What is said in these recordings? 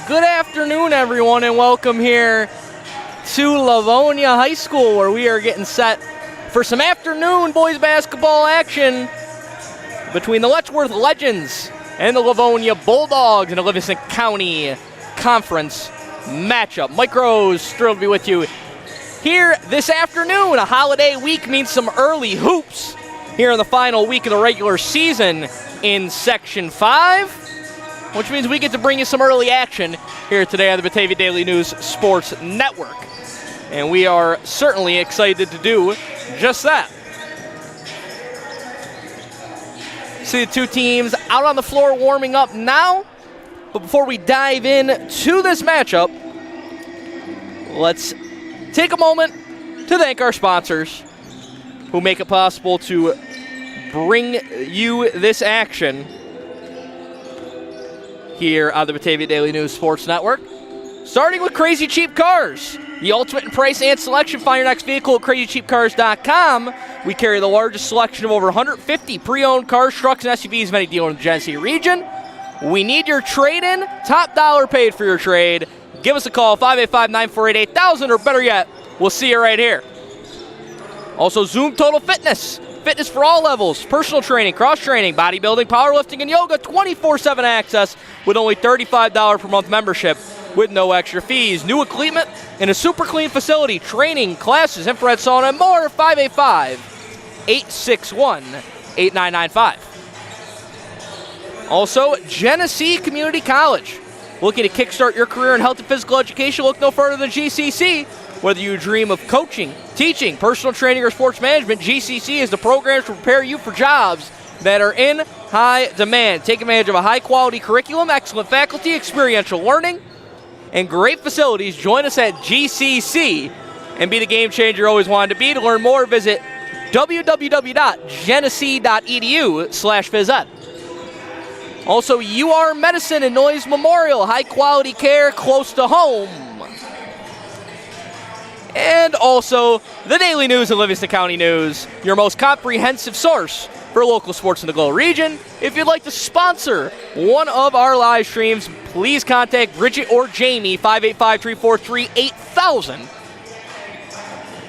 Good afternoon, everyone, and welcome here to Livonia High School, where we are getting set for some afternoon boys basketball action between the Letchworth Legends and the Livonia Bulldogs in a Livingston County Conference matchup. Mike Rose, thrilled to be with you here this afternoon. A holiday week means some early hoops here in the final week of the regular season in Section 5. Which means we get to bring you some early action here today on the Batavia Daily News Sports Network. And we are certainly excited to do just that. See the two teams out on the floor warming up now. But before we dive in to this matchup, let's take a moment to thank our sponsors who make it possible to bring you this action here on the Batavia Daily News Sports Network. Starting with Crazy Cheap Cars, the ultimate in price and selection. Find your next vehicle at crazycheapcars.com. We carry the largest selection of over 150 pre-owned cars, trucks, and SUVs, many dealer in the Genesee region. We need your trade-in. Top dollar paid for your trade. Give us a call, 585-948-8000, or better yet, we'll see you right here. Also, Zoom Total Fitness. Fitness for all levels, personal training, cross-training, bodybuilding, powerlifting, and yoga, 24/7 access with only $35 per month membership with no extra fees. New equipment in a super clean facility, training, classes, infrared sauna, and more, 585-861-8995. Also, Genesee Community College. Looking to kickstart your career in health and physical education? Look no further than GCC. Whether you dream of coaching, teaching, personal training, or sports management, GCC is the program to prepare you for jobs that are in high demand. Take advantage of a high-quality curriculum, excellent faculty, experiential learning, and great facilities. Join us at GCC and be the game changer you always wanted to be. To learn more, visit www.genesee.edu/phys ed. Also, UR Medicine and Noyes Memorial, high-quality care close to home. And also, the Daily News and Livingston County News, your most comprehensive source for local sports in the Globe region. If you'd like to sponsor one of our live streams, please contact Bridget or Jamie, 585-343-8000,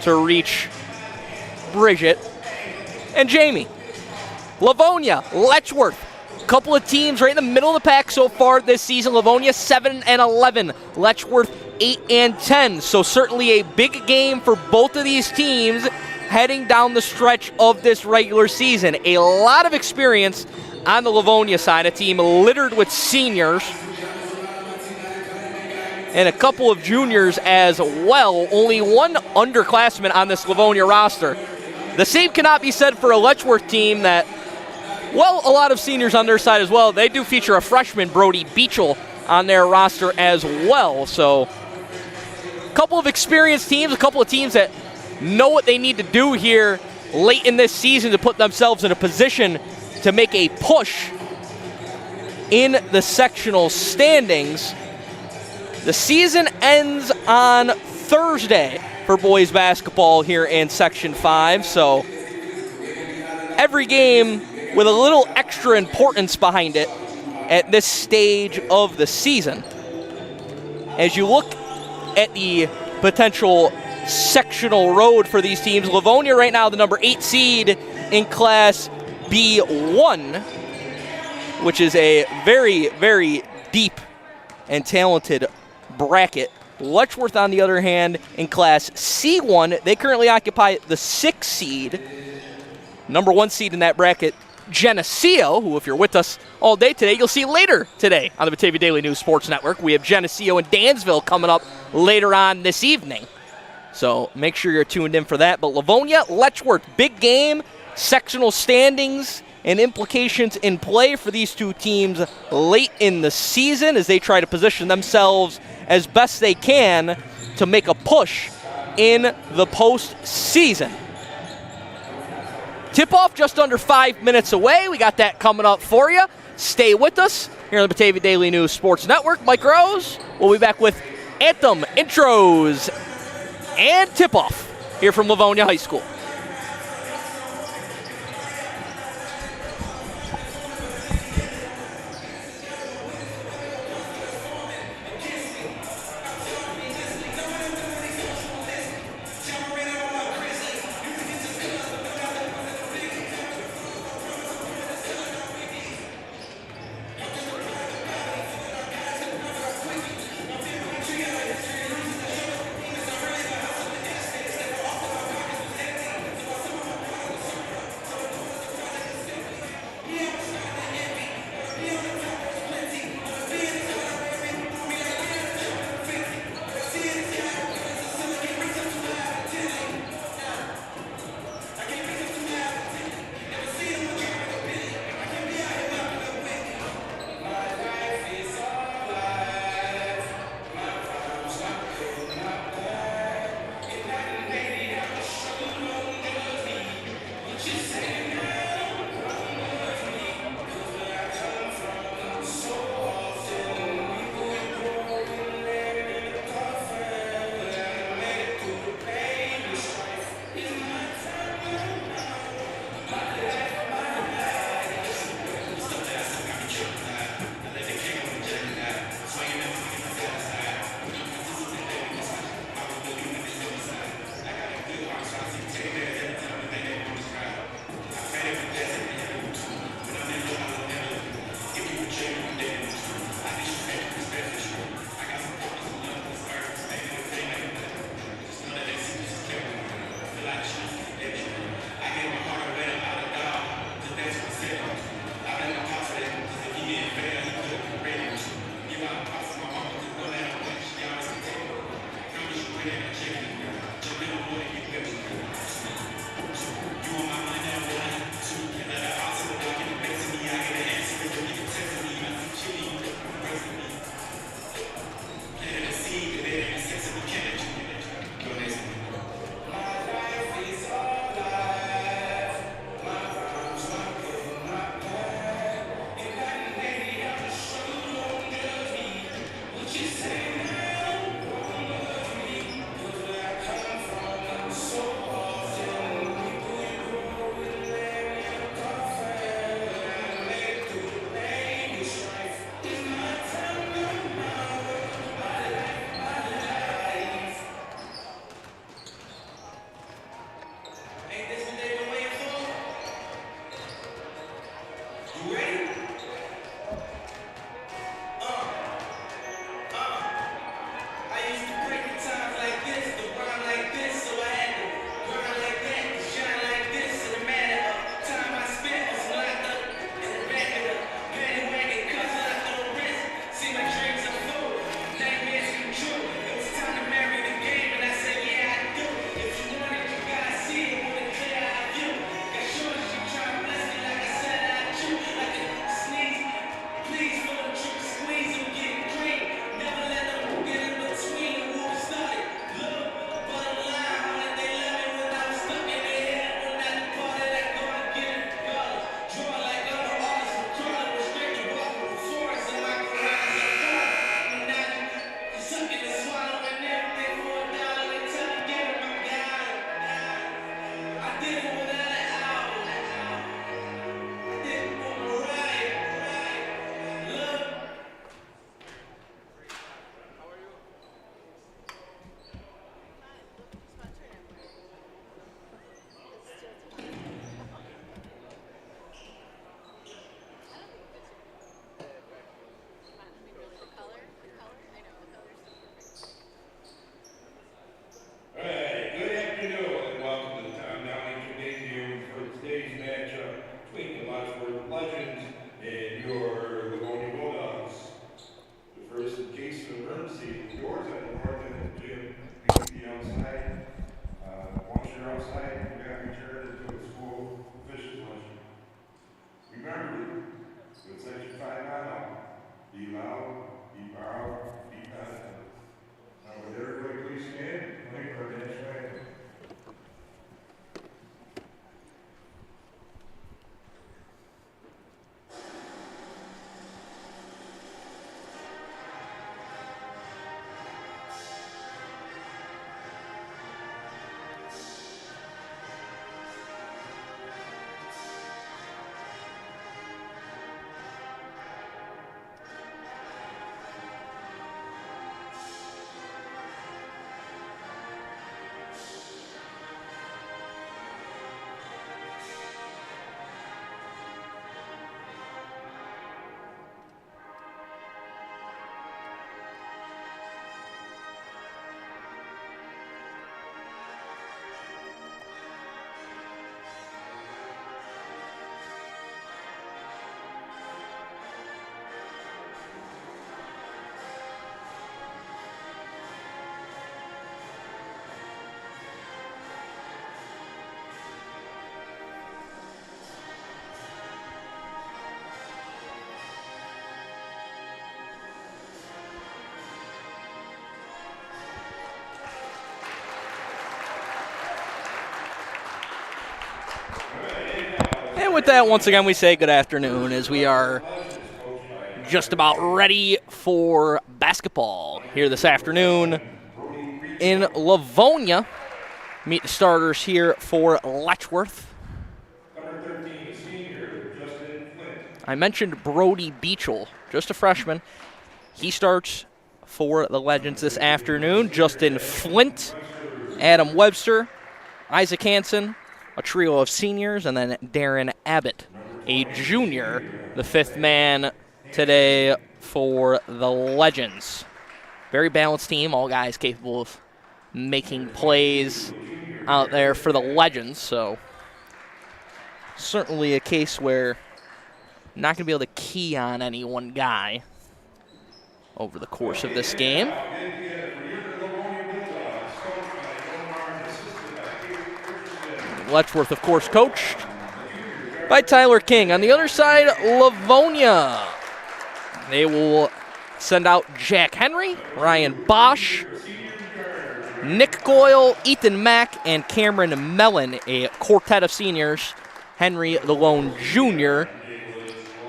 to reach Bridget and Jamie. Livonia, Letchworth, a couple of teams right in the middle of the pack so far this season. Livonia 7-11, Letchworth 8-10, so certainly a big game for both of these teams heading down the stretch of this regular season. A lot of experience on the Livonia side, a team littered with seniors and a couple of juniors as well. Only one underclassman on this Livonia roster. The same cannot be said for a Letchworth team that, well, a lot of seniors on their side as well. They do feature a freshman, Brody Beachel, on their roster as well, so a couple of experienced teams, a couple of teams that know what they need to do here late in this season to put themselves in a position to make a push in the sectional standings. The season ends on Thursday for boys basketball here in Section 5, so every game with a little extra importance behind it at this stage of the season. As you look at the potential sectional road for these teams, Livonia right now the number 8 seed in Class B1, which is a very, very deep and talented bracket. Letchworth, on the other hand, in Class C1, they currently occupy the 6th seed. Number 1 seed in that bracket, Geneseo, who, if you're with us all day today, you'll see later today on the Batavia Daily News Sports Network. We have Geneseo and Dansville coming up later on this evening. So make sure you're tuned in for that. But Livonia, Letchworth, big game, sectional standings and implications in play for these two teams late in the season as they try to position themselves as best they can to make a push in the postseason. Tip-off just under 5 minutes away. We got that coming up for you. Stay with us here on the Batavia Daily News Sports Network. Mike Rose. We'll be back with anthem, intros, and tip-off here from Livonia High School. And with that, once again, we say good afternoon as we are just about ready for basketball here this afternoon in Livonia. Meet the starters here for Letchworth. I mentioned Brody Beachel, just a freshman. He starts for the Legends this afternoon. Justin Flint, Adam Webster, Isaac Hansen, a trio of seniors, and then Darren Abbott, a junior, the fifth man today for the Legends. Very balanced team, all guys capable of making plays out there for the Legends, so certainly a case where not going to be able to key on any one guy over the course of this game. Letchworth, of course, coached by Tyler King. On the other side, Livonia. They will send out Jack Henry, Ryan Bosch, Nick Goyle, Ethan Mack, and Cameron Mellon, a quartet of seniors. Henry, the lone junior,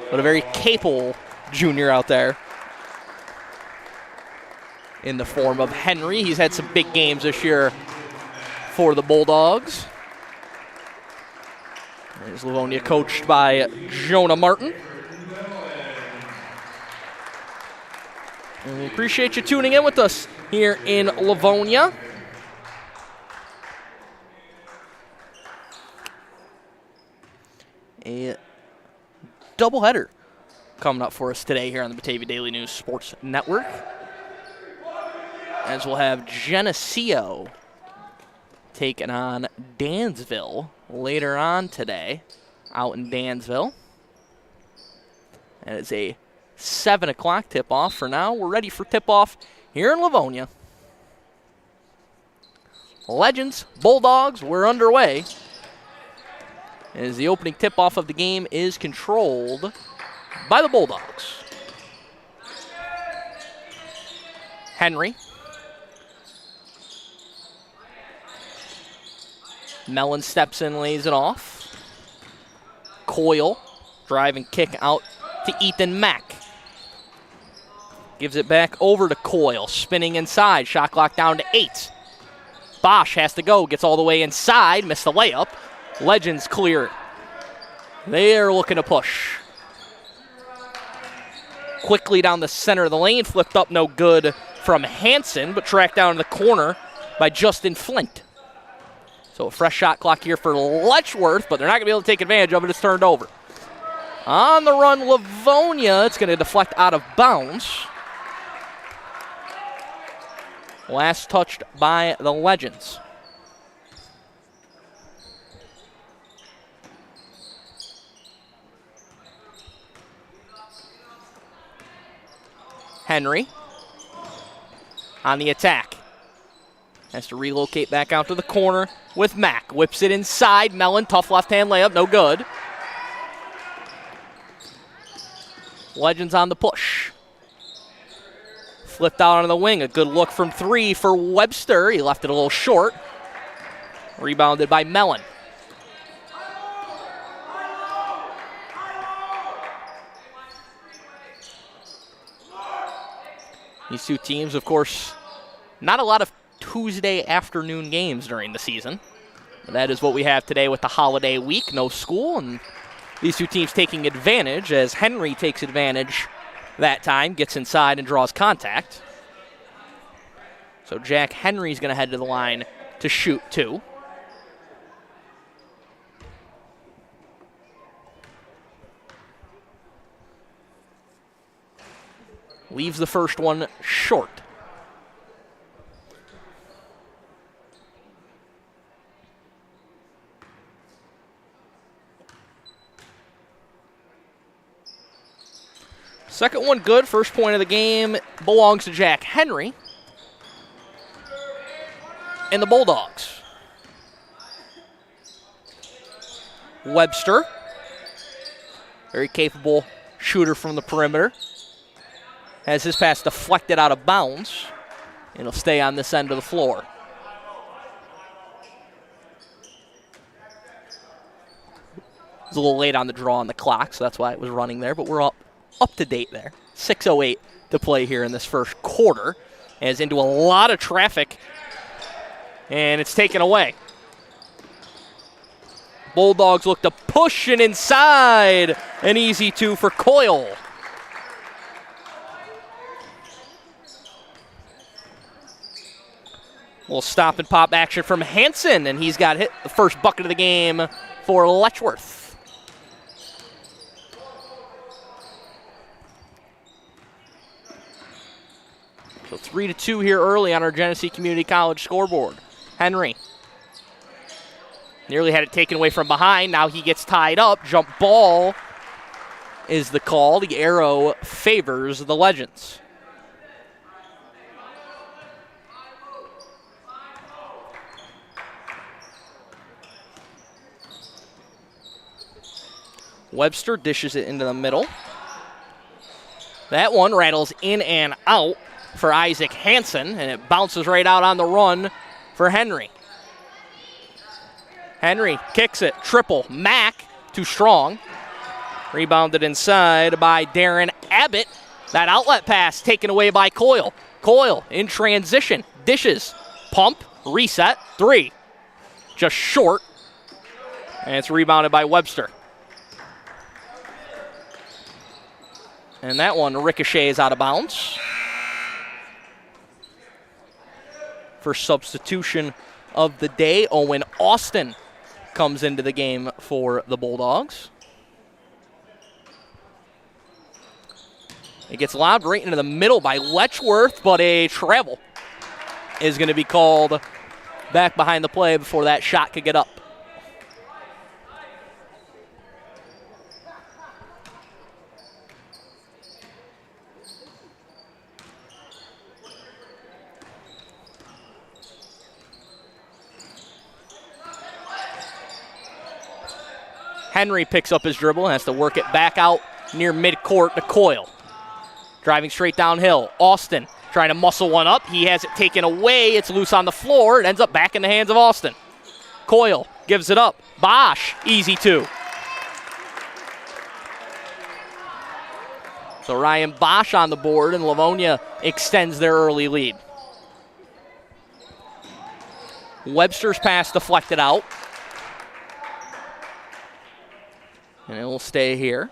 but a very capable junior out there in the form of Henry. He's had some big games this year for the Bulldogs. There's Livonia coached by Jonah Martin. And we appreciate you tuning in with us here in Livonia. A doubleheader coming up for us today here on the Batavia Daily News Sports Network, as we'll have Geneseo taking on Dansville later on today out in Dansville. And it's a 7 o'clock tip-off. For now, we're ready for tip-off here in Livonia. Legends, Bulldogs, we're underway. As the opening tip-off of the game is controlled by the Bulldogs. Henry. Mellon steps in, lays it off. Coyle, drive and kick out to Ethan Mack. Gives it back over to Coyle, spinning inside. Shot clock down to 8. Bosch has to go, gets all the way inside, missed the layup. Legends clear. They are looking to push. Quickly down the center of the lane, flipped up, no good from Hansen, but tracked down in the corner by Justin Flint. So a fresh shot clock here for Letchworth, but they're not going to be able to take advantage of it. It's turned over. On the run, Livonia. It's going to deflect out of bounds. Last touched by the Legends. Henry on the attack. Has to relocate back out to the corner with Mack. Whips it inside. Mellon, tough left-hand layup, no good. Legends on the push. Flipped out on the wing. A good look from 3 for Webster. He left it a little short. Rebounded by Mellon. These two teams, of course, not a lot of Tuesday afternoon games during the season. That is what we have today with the holiday week, no school, and these two teams taking advantage as Henry takes advantage that time, gets inside and draws contact. So Jack Henry's going to head to the line to shoot 2. Leaves the first one short. Second one good. First point of the game belongs to Jack Henry and the Bulldogs. Webster, very capable shooter from the perimeter, has his pass deflected out of bounds, and he'll stay on this end of the floor. was a little late on the draw on the clock, so that's why it was running there, but we're up to date there. 6:08 to play here in this first quarter, as into a lot of traffic, and it's taken away. Bulldogs look to push and inside. An easy 2 for Coyle. Little stop and pop action from Hansen, and he's got hit the first bucket of the game for Letchworth. So 3-2 here early on our Genesee Community College scoreboard. Henry nearly had it taken away from behind. Now he gets tied up. Jump ball is the call. The arrow favors the Legends. Webster dishes it into the middle. That one rattles in and out for Isaac Hansen, and it bounces right out on the run for Henry. Henry kicks it, triple. Mack, too strong. Rebounded inside by Darren Abbott. That outlet pass taken away by Coyle. Coyle in transition, dishes, pump, reset, 3. Just short, and it's rebounded by Webster. And that one ricochets out of bounds. First substitution of the day, Owen Austin comes into the game for the Bulldogs. It gets lobbed right into the middle by Letchworth, but a travel is going to be called back behind the play before that shot could get up. Henry picks up his dribble and has to work it back out near midcourt to Coyle. Driving straight downhill. Austin trying to muscle one up. He has it taken away. It's loose on the floor. It ends up back in the hands of Austin. Coyle gives it up. Bosch, easy 2. So Ryan Bosch on the board, and Livonia extends their early lead. Webster's pass deflected out. And it will stay here.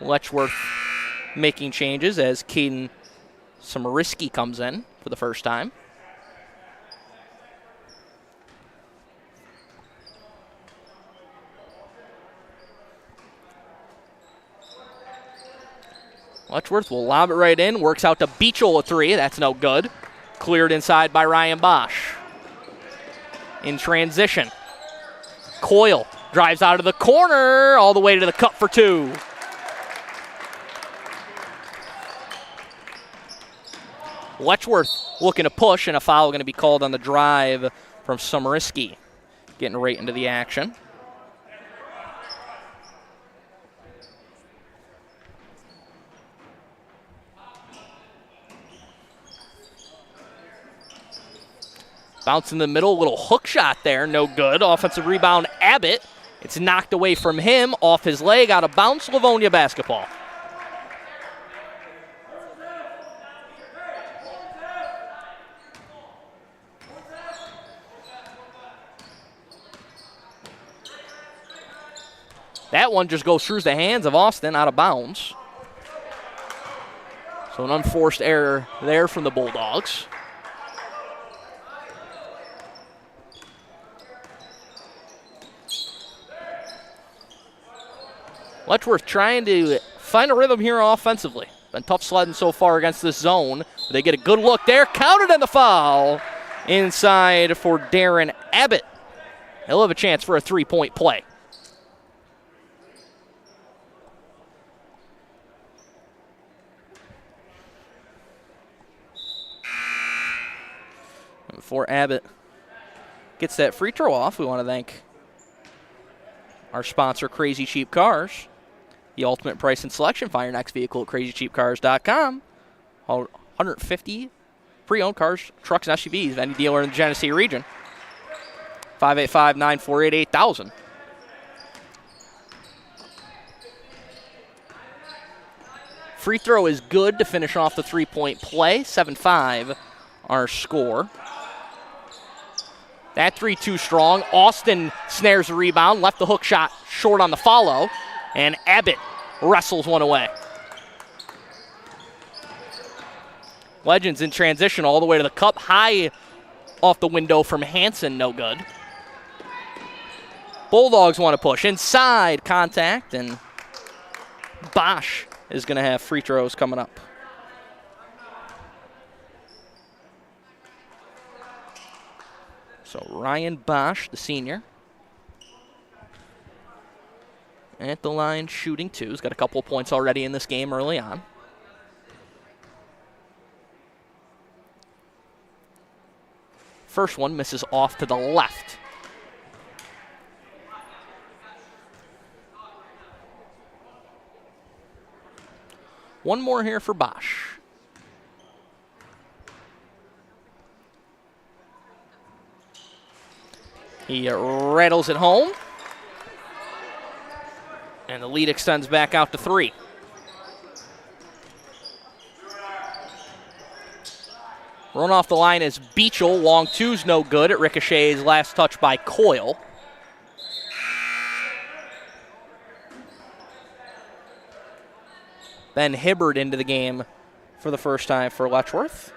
Letchworth making changes as Caden Samariski comes in for the first time. Letchworth will lob it right in. Works out to Beachel, a 3. That's no good. Cleared inside by Ryan Bosch. In transition. Coyle drives out of the corner, all the way to the cup for 2. Letchworth looking to push, and a foul going to be called on the drive from Samariski. Getting right into the action. Bounce in the middle, little hook shot there, no good. Offensive rebound, Abbott. It's knocked away from him, off his leg, out of bounds, Livonia basketball. That one just goes through the hands of Austin, out of bounds. So an unforced error there from the Bulldogs. Letchworth trying to find a rhythm here offensively. Been tough sledding so far against this zone. They get a good look there. Counted in the foul. Inside for Darren Abbott. He'll have a chance for a 3-point play. Before Abbott gets that free throw off, we want to thank our sponsor, Crazy Cheap Cars. The ultimate price and selection. Find your next vehicle at crazycheapcars.com. 150 pre-owned cars, trucks, and SUVs of any dealer in the Genesee region. 585-948-8000. Free throw is good to finish off the three-point play. 7-5 our score. That 3-2 strong. Austin snares the rebound, left the hook shot short on the follow, and Abbott wrestles one away. Legends in transition all the way to the cup. High off the window from Hansen, no good. Bulldogs want to push. Inside contact, and Bosch is going to have free throws coming up. So Ryan Bosch, the senior, at the line shooting two. He's got a couple of points already in this game early on. First one misses off to the left. One more here for Bosch. He rattles it home. And the lead extends back out to 3. Run off the line is Beachel. Long two's no good. It ricochets, last touch by Coyle. Ben Hibbard into the game for the first time for Letchworth.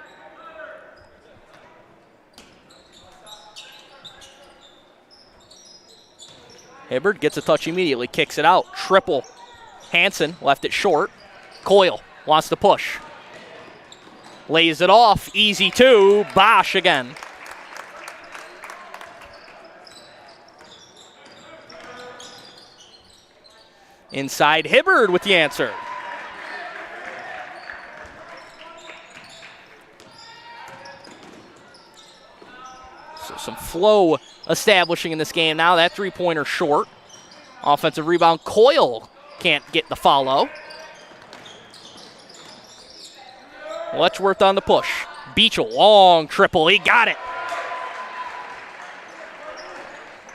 Hibbard gets a touch immediately, kicks it out. Triple. Hansen left it short. Coyle wants to push. Lays it off. Easy two. Bosch again. Inside, Hibbard with the answer. So some flow establishing in this game now. That three-pointer short. Offensive rebound. Coyle can't get the follow. Letchworth on the push. Beachel, long triple. He got it.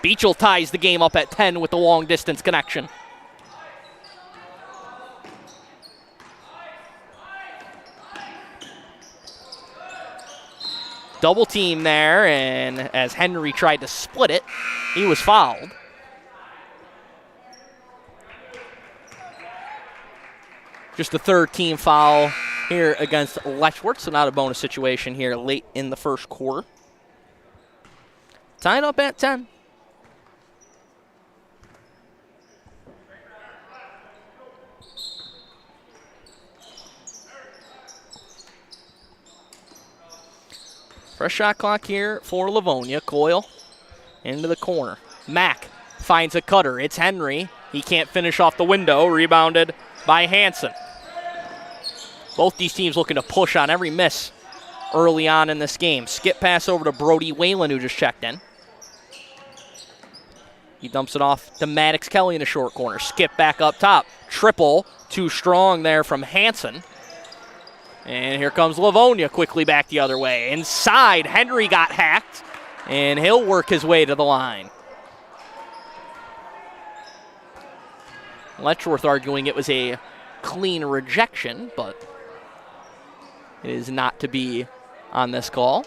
Beachel ties the game up at 10 with the long-distance connection. Double team there, and as Henry tried to split it, he was fouled. Just the third team foul here against Letchworth, so not a bonus situation here late in the first quarter. Tied up at 10. Fresh shot clock here for Livonia. Coyle into the corner. Mack finds a cutter. It's Henry. He can't finish off the window. Rebounded by Hansen. Both these teams looking to push on every miss early on in this game. Skip pass over to Brody Whalen, who just checked in. He dumps it off to Maddox Kelly in the short corner. Skip back up top. Triple, too strong there from Hansen. And here comes Livonia quickly back the other way. Inside, Henry got hacked, and he'll work his way to the line. Letchworth arguing it was a clean rejection, but it is not to be on this call.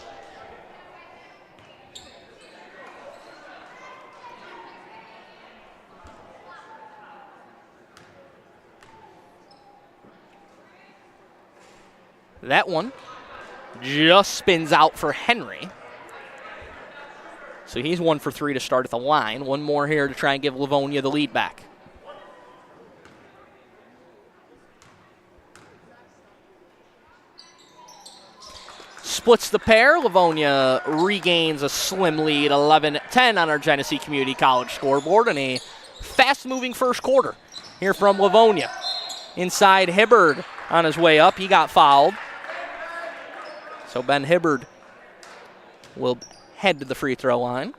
That one just spins out for Henry. So he's 1 for 3 to start at the line. One more here to try and give Livonia the lead back. Splits the pair. Livonia regains a slim lead, 11-10 on our Genesee Community College scoreboard, and a fast-moving first quarter here from Livonia. Inside, Hibbard on his way up. He got fouled. So Ben Hibbard will head to the free throw line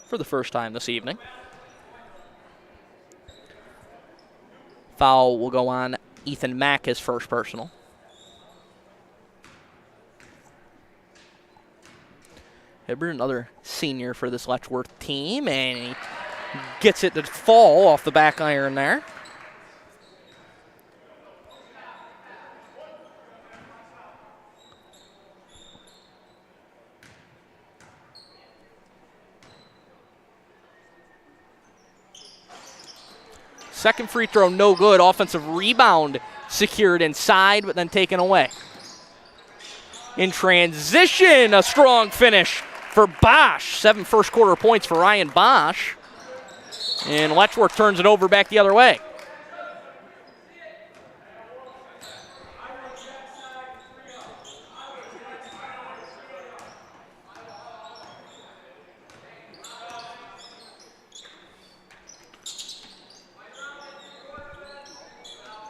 for the first time this evening. Foul will go on Ethan Mack, his first personal. Hibbard, another senior for this Letchworth team, and he gets it to fall off the back iron there. Second free throw, no good. Offensive rebound secured inside, but then taken away. In transition, a strong finish for Bosch. 7 first quarter points for Ryan Bosch. And Letchworth turns it over back the other way.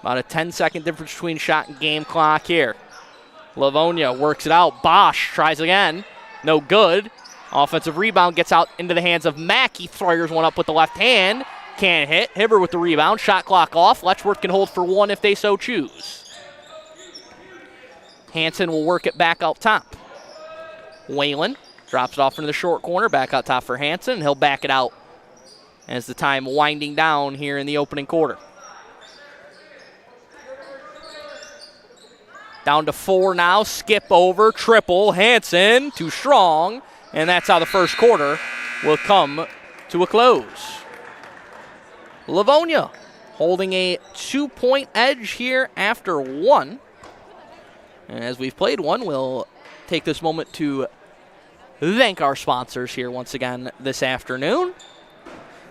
About a 10-second difference between shot and game clock here. Livonia works it out. Bosch tries again. No good. Offensive rebound gets out into the hands of Mack. He fires one up with the left hand. Can't hit. Hibbert with the rebound. Shot clock off. Letchworth can hold for one if they so choose. Hansen will work it back out top. Whalen drops it off into the short corner. Back out top for Hansen. He'll back it out as the time winding down here in the opening quarter. Down to 4 now. Skip over. Triple. Hansen too strong. And that's how the first quarter will come to a close. Livonia holding a 2-point edge here after 1. And as we've played one, we'll take this moment to thank our sponsors here once again this afternoon.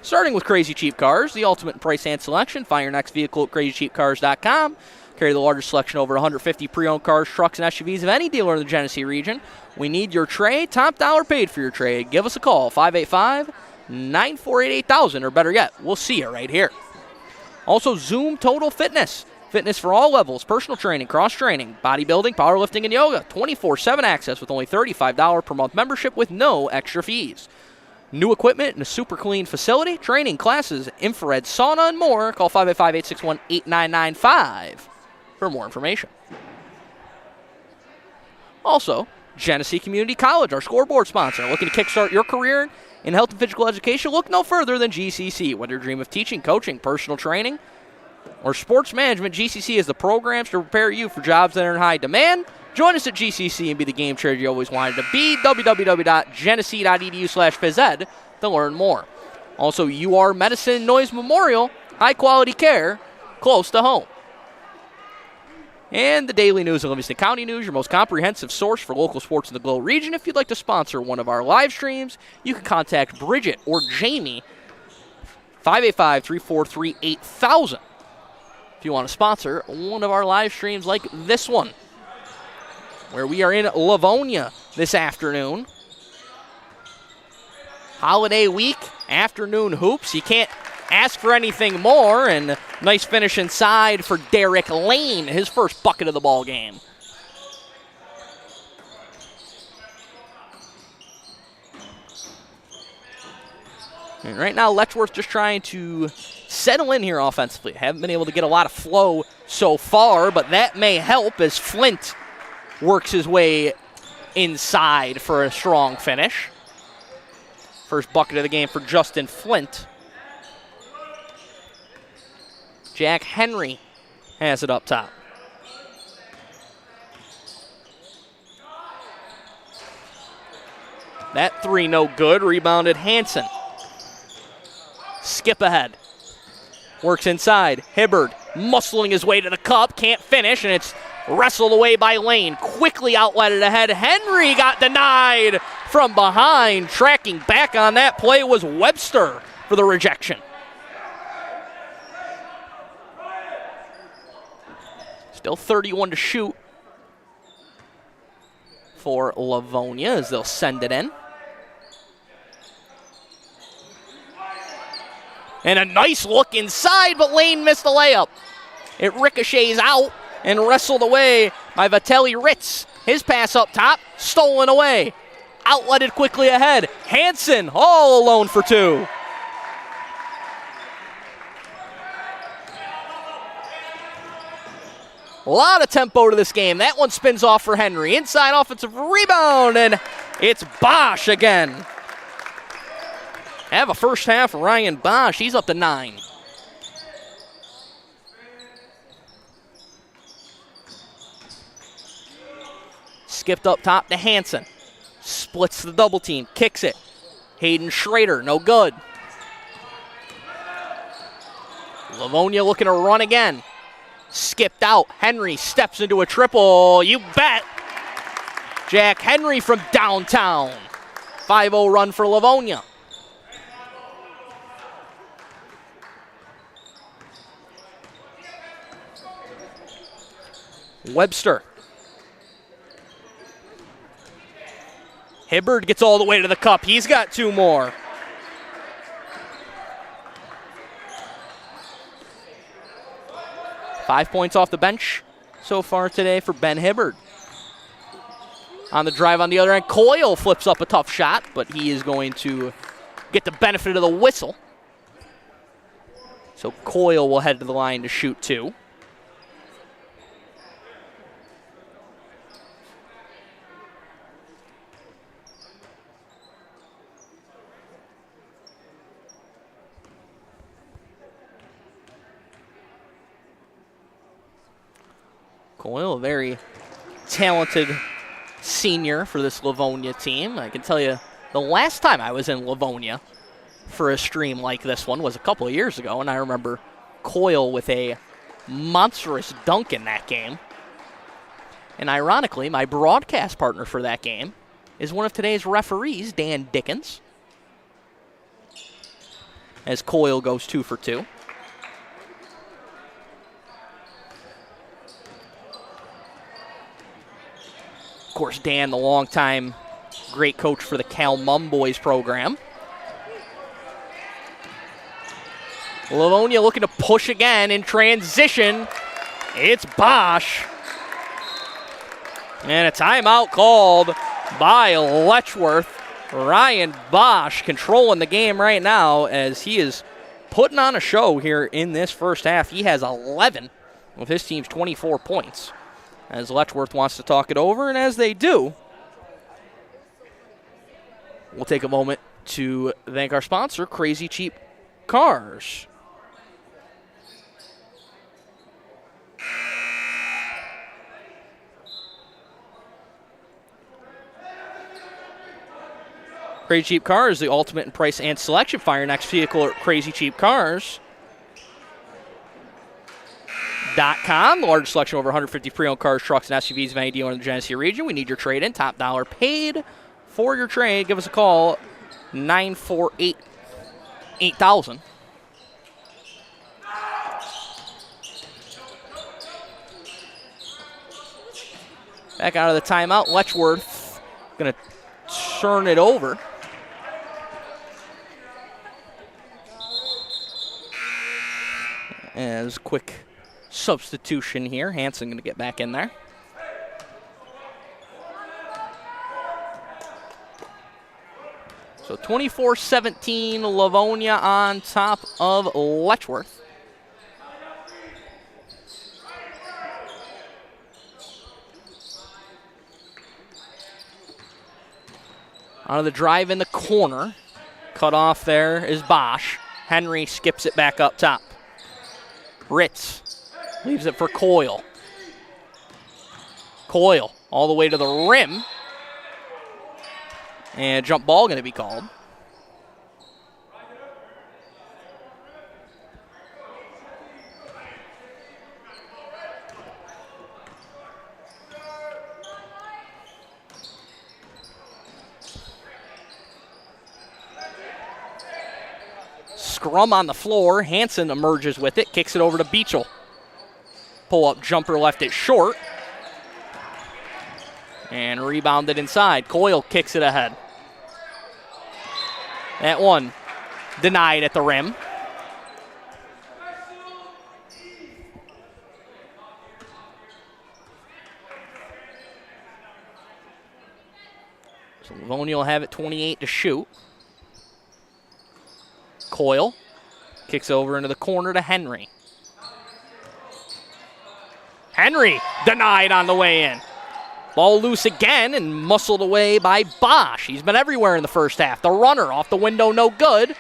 Starting with Crazy Cheap Cars, the ultimate in price and selection. Find your next vehicle at crazycheapcars.com. Carry the largest selection, over 150 pre-owned cars, trucks, and SUVs of any dealer in the Genesee region. We need your trade. Top dollar paid for your trade. Give us a call, 585-948-8000, or better yet, we'll see you right here. Also, Zoom Total Fitness. Fitness for all levels, personal training, cross-training, bodybuilding, powerlifting, and yoga. 24/7 access with only $35 per month membership with no extra fees. New equipment and a super clean facility, training, classes, infrared sauna, and more. Call 585-861-8995 for more information. Also, Genesee Community College, our scoreboard sponsor. Looking to kickstart your career in health and physical education? Look no further than GCC. Whether you dream of teaching, coaching, personal training, or sports management, GCC has the programs to prepare you for jobs that are in high demand. Join us at GCC and be the game changer you always wanted to be. www.genesee.edu/phys ed to learn more. Also, UR Medicine Noise Memorial, high quality care, close to home. And the Daily News of Livingston County News, your most comprehensive source for local sports in the Glow region. If you'd like to sponsor one of our live streams, you can contact Bridget or Jamie, 585-343-8000. If you want to sponsor one of our live streams like this one, where we are in Livonia this afternoon. Holiday week, afternoon hoops. You can't ask for anything more, and nice finish inside for Derek Lane, his first bucket of the ball game. And right now, Letchworth just trying to settle in here offensively. Haven't been able to get a lot of flow so far, but that may help as Flint works his way inside for a strong finish. First bucket of the game for Justin Flint. Jack Henry has it up top. That three no good. Rebounded Hansen. Skip ahead. Works inside. Hibbard muscling his way to the cup. Can't finish, and it's wrestled away by Lane. Quickly outletted ahead. Henry got denied from behind. Tracking back on that play was Webster for the rejection. Still 31 to shoot for Livonia as they'll send it in. And a nice look inside, but Lane missed the layup. It ricochets out and wrestled away by Vitaly Ritz. His pass up top, stolen away. Outletted quickly ahead. Hansen all alone for two. A lot of tempo to this game. That one spins off for Henry. Inside offensive rebound, and it's Bosch again. Have a first half for Ryan Bosch. He's up to 9. Skipped up top to Hansen. Splits the double team. Kicks it. Hayden Schrader, no good. Livonia looking to run again. Skipped out. Henry steps into a triple. You bet. Jack Henry from downtown. 5-0 run for Livonia. Webster. Hibbard gets all the way to the cup. He's got 2 more. Five points off the bench so far today for Ben Hibbard. On the drive on the other end, Coyle flips up a tough shot, but he is going to get the benefit of the whistle. So Coyle will head to the line to shoot 2. Coyle, a very talented senior for this Livonia team. I can tell you the last time I was in Livonia for a stream like this one was a couple of years ago, and I remember Coyle with a monstrous dunk in that game. And ironically, my broadcast partner for that game is one of today's referees, Dan Dickens, as Coyle goes 2 for 2. Of course, Dan, the longtime great coach for the Cal Mum Boys program. Livonia looking to push again in transition. It's Bosch. And a timeout called by Letchworth. Ryan Bosch controlling the game right now as he is putting on a show here in this first half. He has 11 with his team's 24 points. As Letchworth wants to talk it over, and as they do, we'll take a moment to thank our sponsor, Crazy Cheap Cars. Crazy Cheap Cars, the ultimate in price and selection. Find your next vehicle at Crazy Cheap Cars. .com, the largest selection of over 150 pre-owned cars, trucks, and SUVs of any dealer in the Genesee region. We need your trade-in. Top dollar paid for your trade. Give us a call, 948-8000. Back out of the timeout. Letchworth going to turn it over. As quick substitution here. Hanson going to get back in there. So 24-17, Livonia on top of Letchworth. On the drive in the corner. Cut off there is Bosch. Henry skips it back up top. Ritz leaves it for Coyle. Coyle all the way to the rim. And jump ball going to be called. Scrum on the floor. Hanson emerges with it, kicks it over to Beachel. Pull-up jumper left it short. And rebounded inside. Coyle kicks it ahead. That one denied at the rim. So Livonia will have it 28 to shoot. Coyle kicks over into the corner to Henry. Henry denied on the way in. Ball loose again and muscled away by Bosch. He's been everywhere in the first half. The runner off the window, no good.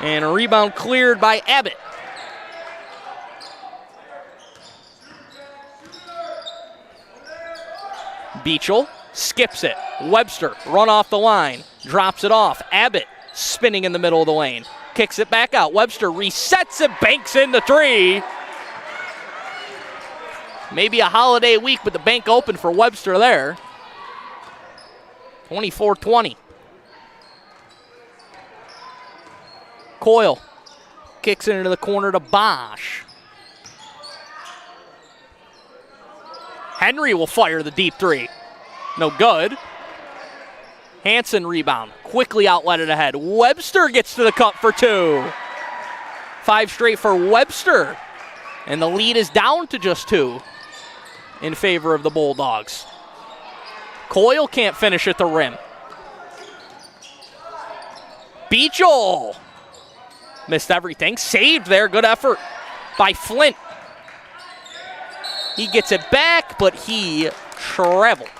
And a rebound cleared by Abbott. Beachel skips it. Webster run off the line. Drops it off. Abbott spinning in the middle of the lane. kicks it back out. Webster resets it, banks in the three. Maybe a holiday week, but the bank open for Webster there. 24-20. Coyle kicks it into the corner to Bosch. Henry will fire the deep three. No good. Hanson rebound. Quickly outletted ahead. Webster gets to the cup for two. 5 straight for Webster. And the lead is down to just 2 in favor of the Bulldogs. Coyle can't finish at the rim. Beachel missed everything. Saved there. Good effort by Flint. He gets it back, but he traveled.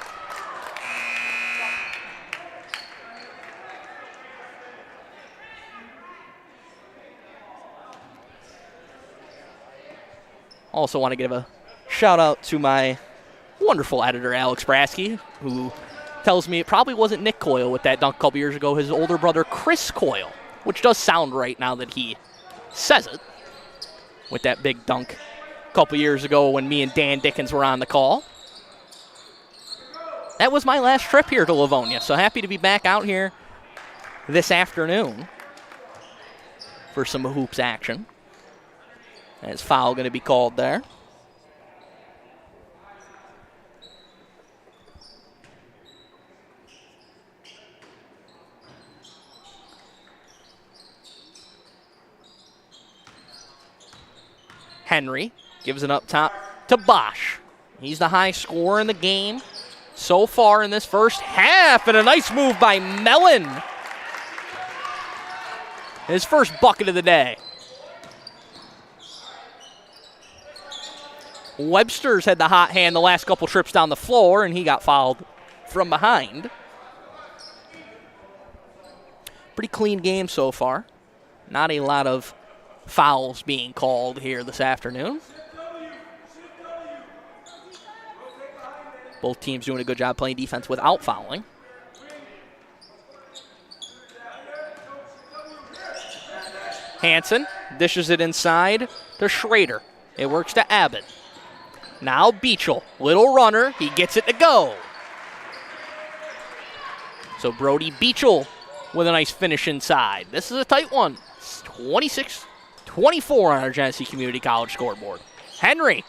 Also want to give a shout out to my wonderful editor, Alex Brasky, who tells me it probably wasn't Nick Coyle with that dunk a couple years ago, his older brother, Chris Coyle, which does sound right now that he says it, with that big dunk a couple years ago when me and Dan Dickens were on the call. That was my last trip here to Livonia, so happy to be back out here this afternoon for some hoops action. As foul going to be called there. Henry gives it up top to Bosch. He's the high scorer in the game so far in this first half, and a nice move by Mellon. His first bucket of the day. Webster's had the hot hand the last couple trips down the floor, and he got fouled from behind. Pretty clean game so far. Not a lot of fouls being called here this afternoon. Both teams doing a good job playing defense without fouling. Hanson dishes it inside to Schrader. It works to Abbott. Now Beachel, little runner, he gets it to go. So Brody Beachel with a nice finish inside. This is a tight one. It's 26-24 on our Genesee Community College scoreboard. Henry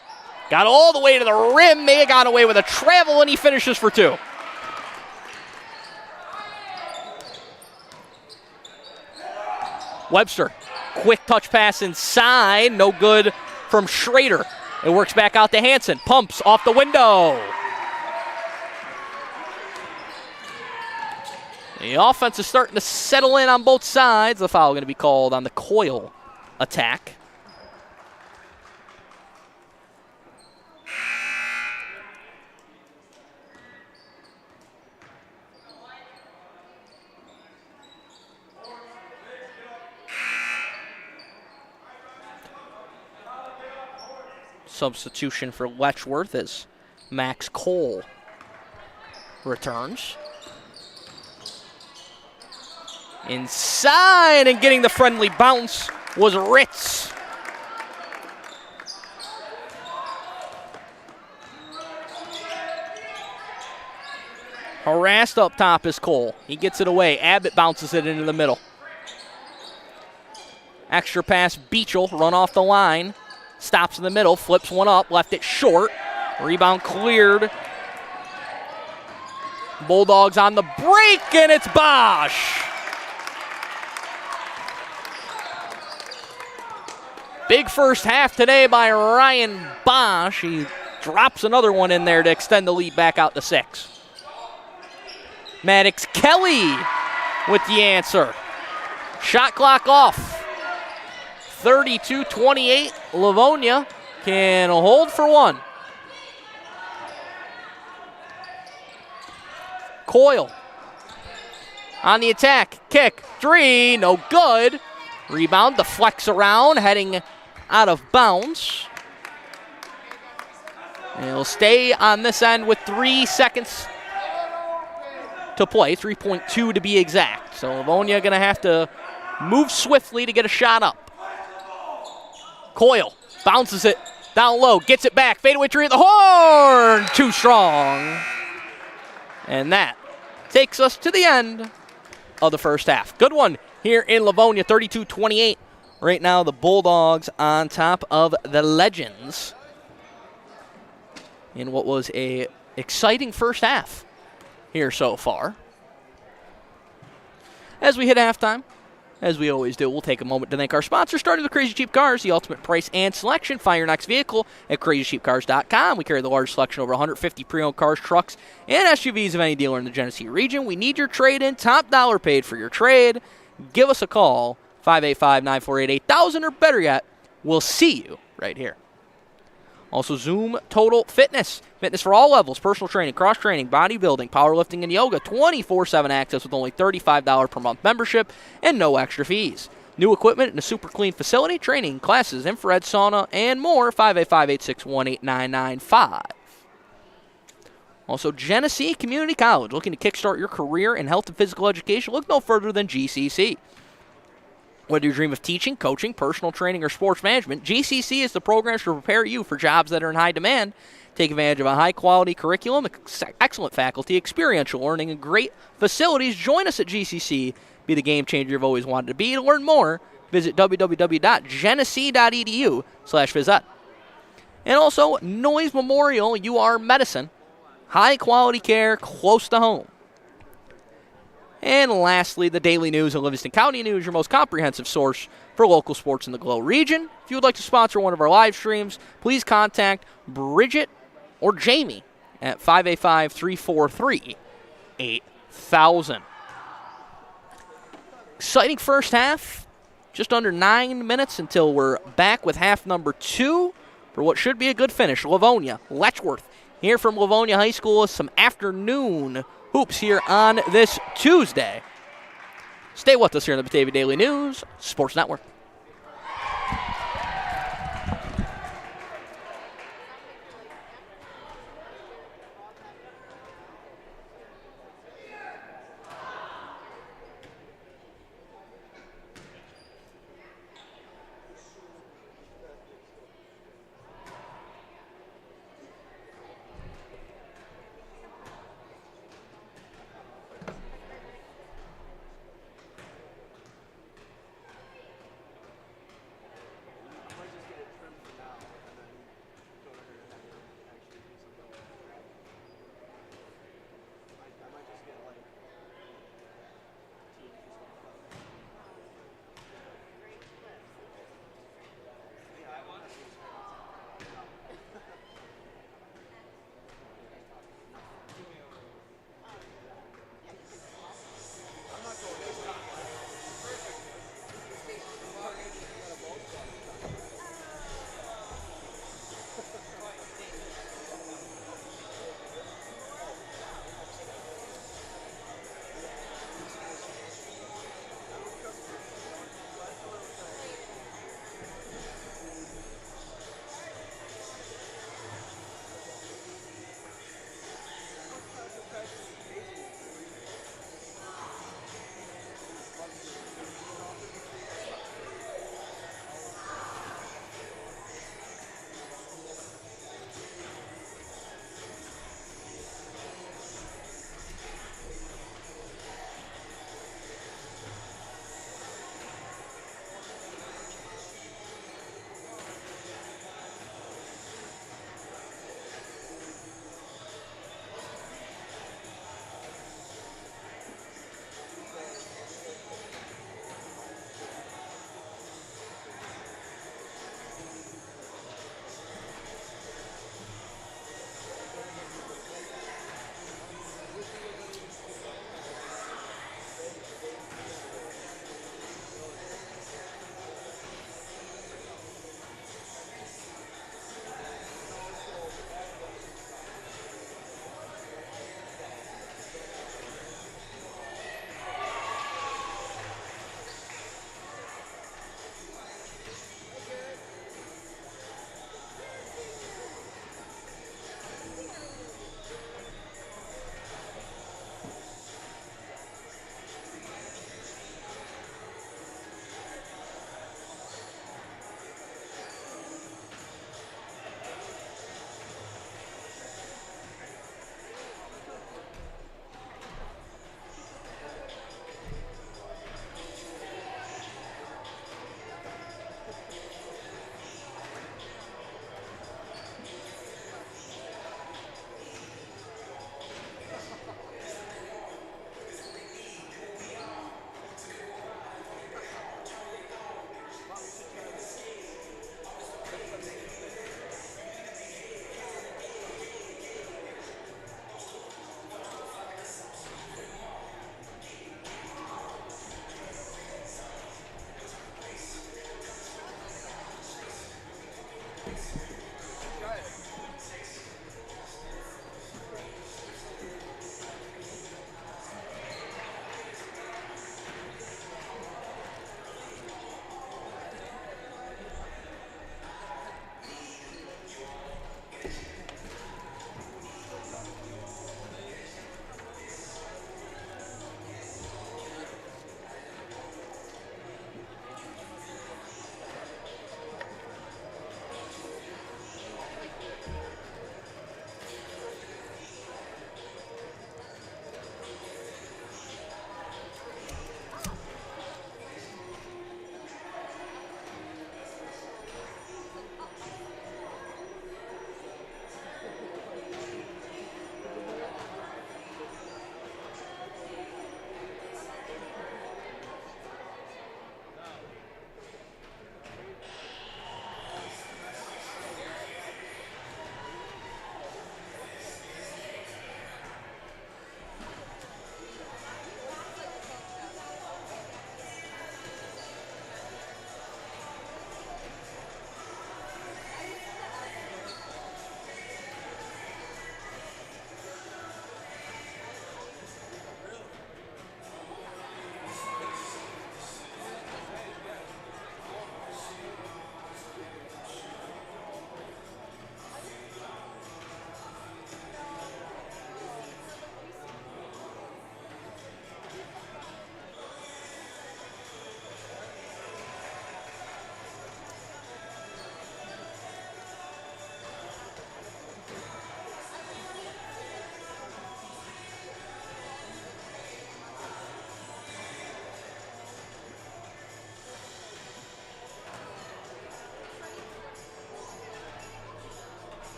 got all the way to the rim, may have gone away with a travel, and he finishes for 2. Webster, quick touch pass inside, no good from Schrader. It works back out to Hanson. Pumps off the window. The offense is starting to settle in on both sides. The foul going to be called on the Coyle attack. Substitution for Letchworth as Max Cole returns. Inside, and getting the friendly bounce was Ritz. Harassed up top is Cole. He gets it away. Abbott bounces it into the middle. Extra pass, Beachel, run off the line. Stops in the middle, flips one up, left it short. Rebound cleared. Bulldogs on the break, and it's Bosch. Big first half today by Ryan Bosch. He drops another one in there to extend the lead back out to 6. Maddox Kelly with the answer. Shot clock off. 32-28. Livonia can hold for 1. Coyle on the attack. Kick. 3. No good. Rebound deflects around, heading out of bounds. And it'll stay on this end with 3 seconds to play. 3.2 to be exact. So Livonia going to have to moves swiftly to get a shot up. Coyle bounces it down low, gets it back, fadeaway three at the horn, too strong. And that takes us to the end of the first half. Good one here in Livonia, 32-28. Right now, the Bulldogs on top of the Legends in what was a exciting first half here so far. As we hit halftime, as we always do, we'll take a moment to thank our sponsor, starting with Crazy Cheap Cars, the ultimate price and selection. Find your next vehicle at crazycheapcars.com. We carry the largest selection, over 150 pre-owned cars, trucks, and SUVs of any dealer in the Genesee region. We need your trade-in, top dollar paid for your trade. Give us a call, 585-948-8000, or better yet, we'll see you right here. Also, Zoom Total Fitness. Fitness for all levels, personal training, cross-training, bodybuilding, powerlifting, and yoga. 24/7 access with only $35 per month membership and no extra fees. New equipment in a super clean facility, training, classes, infrared sauna, and more. 585-861-8995. Also, Genesee Community College. Looking to kickstart your career in health and physical education? Look no further than GCC. Whether you dream of teaching, coaching, personal training, or sports management, GCC is the programs to prepare you for jobs that are in high demand. Take advantage of a high-quality curriculum, excellent faculty, experiential learning, and great facilities. Join us at GCC. Be the game changer you've always wanted to be. To learn more, visit www.genesee.edu/visit. And also, Noyes Memorial UR Medicine. High-quality care close to home. And lastly, the Daily News and Livingston County News, your most comprehensive source for local sports in the Glow region. If you would like to sponsor one of our live streams, please contact Bridget or Jamie at 585-343-8000. Exciting first half. Just under 9 minutes until we're back with half number 2 for what should be a good finish. Livonia, Letchworth, here from Livonia High School with some afternoon hoops here on this Tuesday. Stay with us here in the Batavia Daily News Sports Network.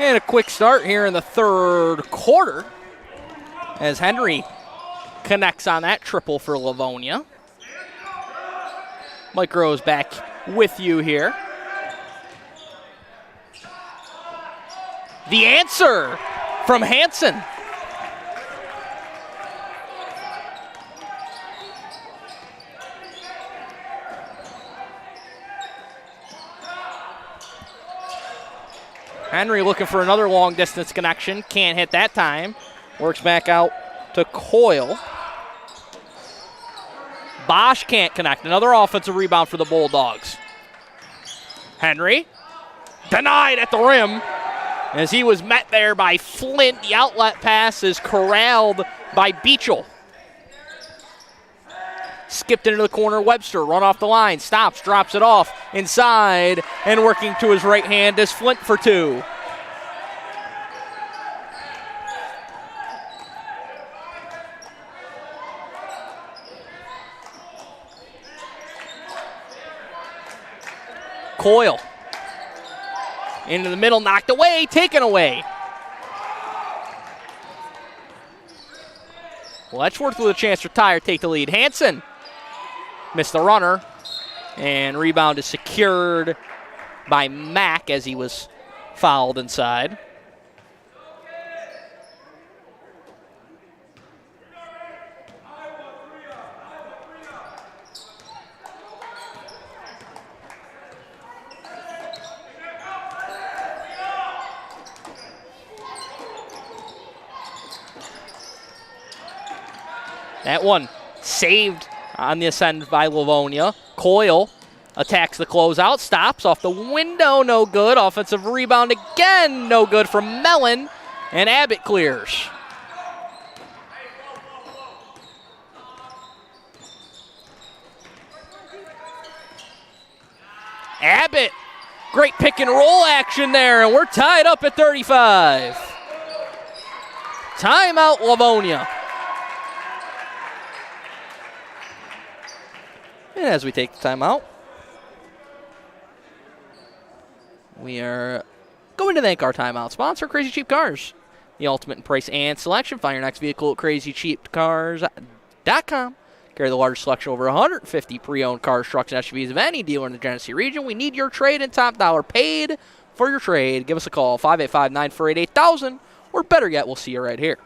And a quick start here in the third quarter as Henry connects on that triple for Livonia. Mike Rose back with you here. The answer from Hansen. Henry looking for another long distance connection. Can't hit that time. Works back out to Coyle. Bosch can't connect. Another offensive rebound for the Bulldogs. Henry denied at the rim as he was met there by Flint. The outlet pass is corralled by Beachel. Skipped into the corner, Webster, run off the line, stops, drops it off inside, and working to his right hand is Flint for two. Coyle into the middle, knocked away, taken away. Letchworth with a chance to retire, take the lead. Hansen missed the runner, and rebound is secured by Mack as he was fouled inside. That one saved on the ascend by Livonia. Coyle attacks the closeout, stops off the window, no good. Offensive rebound again, no good from Mellon, and Abbott clears. Abbott, great pick and roll action there, and we're tied up at 35. Timeout, Livonia. And as we take the timeout, we are going to thank our timeout sponsor, Crazy Cheap Cars. The ultimate in price and selection. Find your next vehicle at crazycheapcars.com. Carry the largest selection, over 150 pre-owned cars, trucks, and SUVs of any dealer in the Genesee region. We need your trade and top dollar paid for your trade. Give us a call, 585-948-8000, or better yet, we'll see you right here.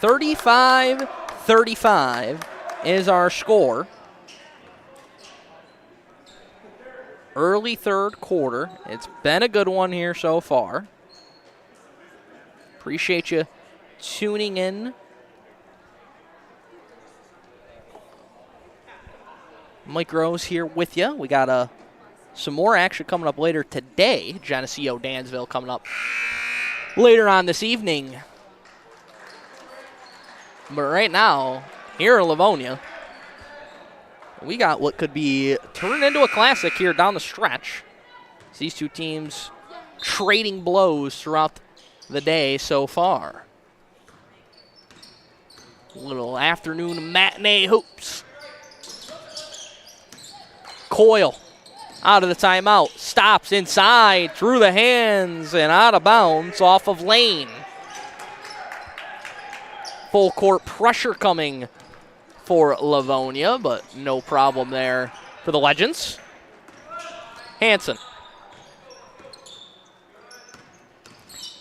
35-35 is our score. Early third quarter. It's been a good one here so far. Appreciate you tuning in. Mike Rose here with you. We got some more action coming up later today. Geneseo Dansville coming up later on this evening. But right now, here in Livonia, we got what could be turned into a classic here down the stretch. These two teams trading blows throughout the day so far. Little afternoon matinee hoops. Coyle out of the timeout. Stops inside, through the hands, and out of bounds off of Lane. Full court pressure coming for Livonia, but no problem there for the Legends. Hansen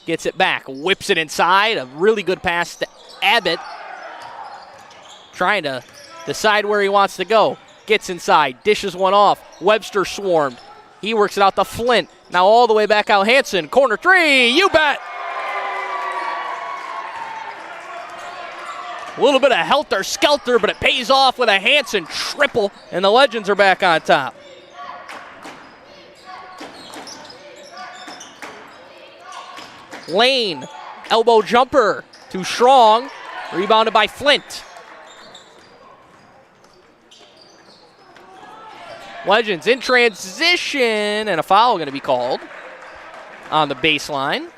gets it back, whips it inside. A really good pass to Abbott. Trying to decide where he wants to go. Gets inside, dishes one off. Webster swarmed. He works it out to Flint. Now all the way back out. Hansen, corner three, you bet. A little bit of helter-skelter, but it pays off with a Hansen triple, and the Legends are back on top. Lane, elbow jumper, too strong, rebounded by Flint. Legends in transition, and a foul going to be called on the baseline.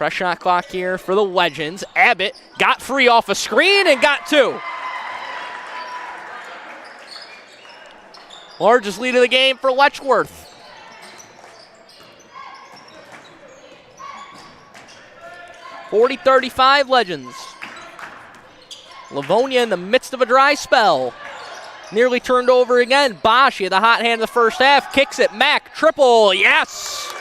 Fresh shot clock here for the Legends. Abbott got free off a screen and got 2. Largest lead of the game for Letchworth. (40-35) Legends. Livonia in the midst of a dry spell. Nearly turned over again. Bosch, he had the hot hand in the first half. Kicks it. Mack, triple. Yes!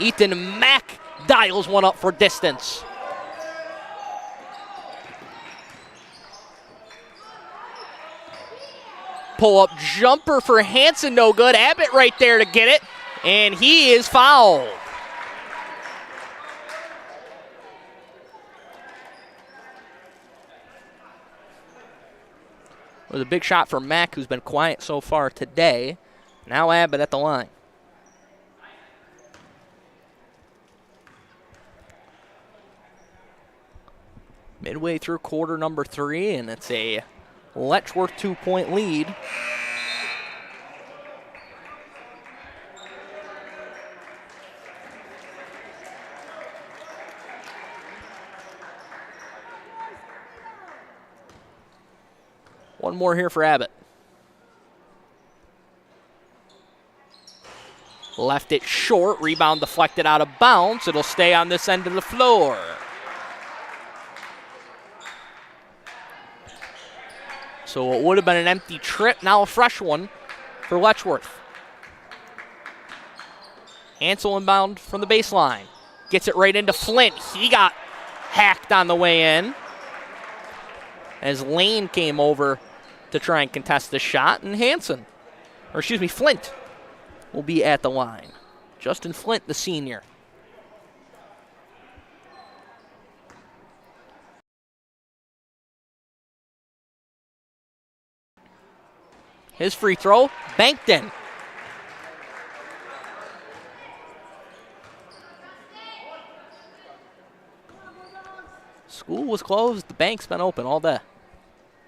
Ethan Mack dials one up for distance. Pull-up jumper for Hanson, no good. Abbott right there to get it, and he is fouled. It was a big shot for Mack, who's been quiet so far today. Now Abbott at the line. Midway through quarter number 3, and it's a Letchworth 2-point lead. One more here for Abbott. Left it short, rebound deflected out of bounds. It'll stay on this end of the floor. So it would have been an empty trip, now a fresh one for Letchworth. Hansel inbound from the baseline. Gets it right into Flint. He got hacked on the way in as Lane came over to try and contest the shot, and Flint will be at the line. Justin Flint, the senior. His free throw, banked in. School was closed, the bank's been open all day.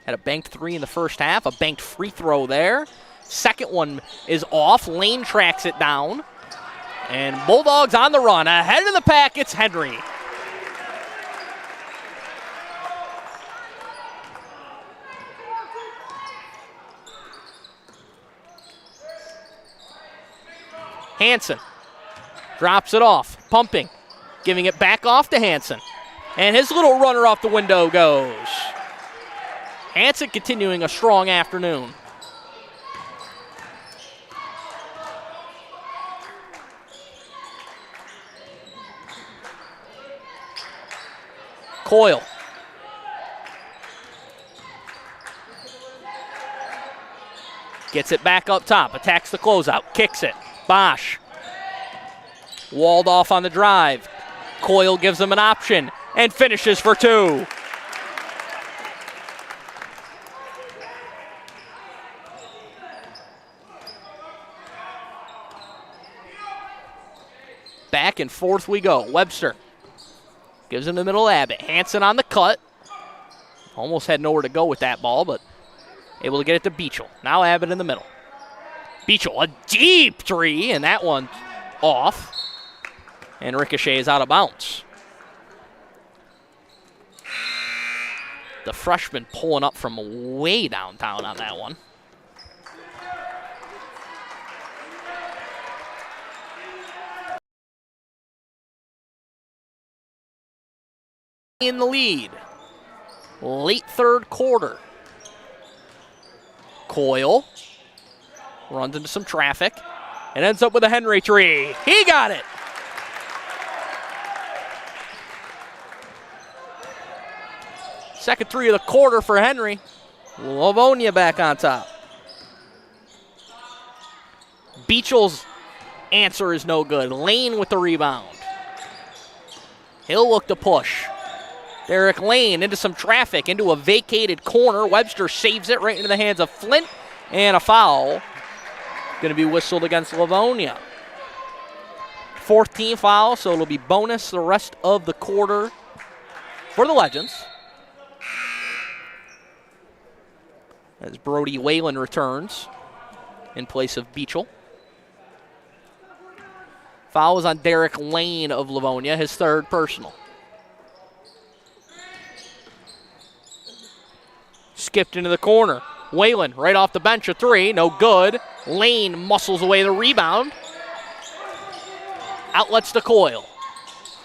Had a banked 3 in the first half, a banked free throw there. Second one is off, Lane tracks it down. And Bulldogs on the run, ahead of the pack, it's Henry. Hanson drops it off, pumping, giving it back off to Hanson. And his little runner off the window goes. Hanson continuing a strong afternoon. Coyle. Gets it back up top, attacks the closeout, kicks it. Bosch. Walled off on the drive. Coyle gives him an option and finishes for 2. Back and forth we go. Webster gives him the middle Abbott. Hanson on the cut. Almost had nowhere to go with that ball, but able to get it to Beachel. Now Abbott in the middle. Beachel, a deep 3, and that one off. And ricochet is out of bounds. The freshman pulling up from way downtown on that one. In the lead. Late third quarter. Coyle runs into some traffic and ends up with a Henry 3. He got it. Second 3 of the quarter for Henry. Livonia back on top. Beachel's answer is no good. Lane with the rebound. He'll look to push. Derek Lane into some traffic, into a vacated corner. Webster saves it right into the hands of Flint, and a foul. Going to be whistled against Livonia. 14th foul, so it'll be bonus the rest of the quarter for the Legends. As Brody Whalen returns in place of Beachel. Foul is on Derek Lane of Livonia, his third personal. Skipped into the corner. Whalen right off the bench, a three, no good. Lane muscles away the rebound. Outlets to Coyle.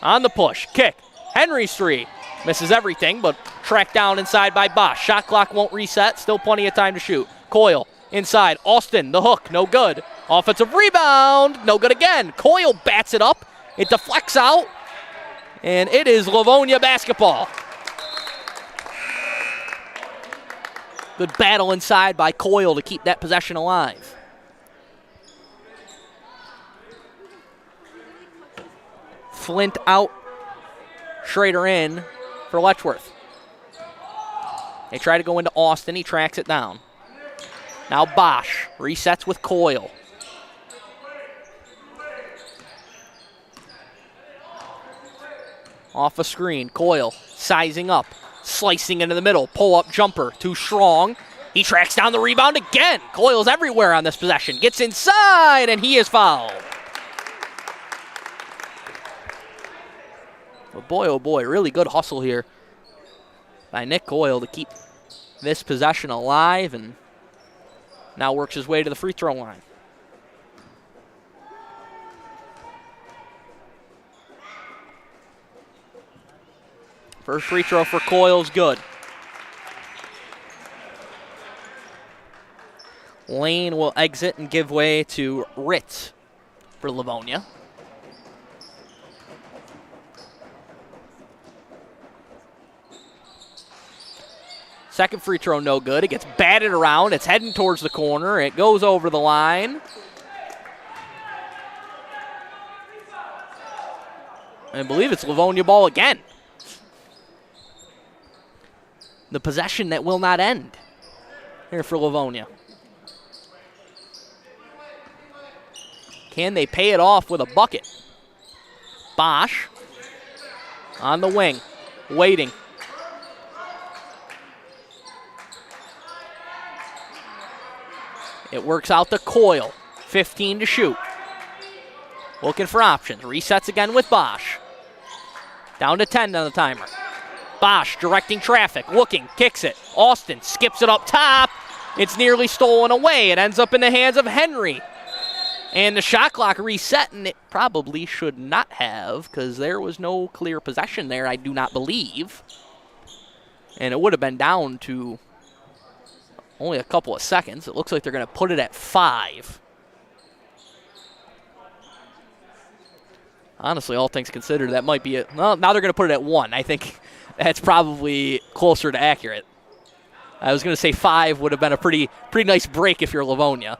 On the push, kick. Henry's three. Misses everything, but tracked down inside by Bosch. Shot clock won't reset, still plenty of time to shoot. Coyle inside, Austin, the hook, no good. Offensive rebound, no good again. Coyle bats it up, it deflects out, and it is Livonia basketball. Good battle inside by Coyle to keep that possession alive. Flint out, Schrader in for Letchworth. They try to go into Austin, he tracks it down. Now Bosch resets with Coyle. Off a screen, Coyle sizing up, slicing into the middle, pull-up jumper, too strong. He tracks down the rebound again. Coyle's everywhere on this possession. Gets inside, and he is fouled. But boy, oh boy, really good hustle here by Nick Coyle to keep this possession alive, and now works his way to the free throw line. First free throw for Coyle's good. Lane will exit and give way to Ritz for Livonia. Second free throw no good. It gets batted around. It's heading towards the corner. It goes over the line. I believe it's Livonia ball again. The possession that will not end here for Livonia. Can they pay it off with a bucket? Bosch on the wing, waiting. It works out to Coyle, 15 to shoot. Looking for options, resets again with Bosch. Down to 10 on the timer. Bosch directing traffic, looking, kicks it. Austin skips it up top. It's nearly stolen away. It ends up in the hands of Henry. And the shot clock reset, and it probably should not have, because there was no clear possession there, I do not believe. And it would have been down to only a couple of seconds. It looks like they're going to put it at 5. Honestly, all things considered, that might be it. Well, now they're going to put it at 1. I think that's probably closer to accurate. I was going to say 5 would have been a pretty nice break if you're Livonia.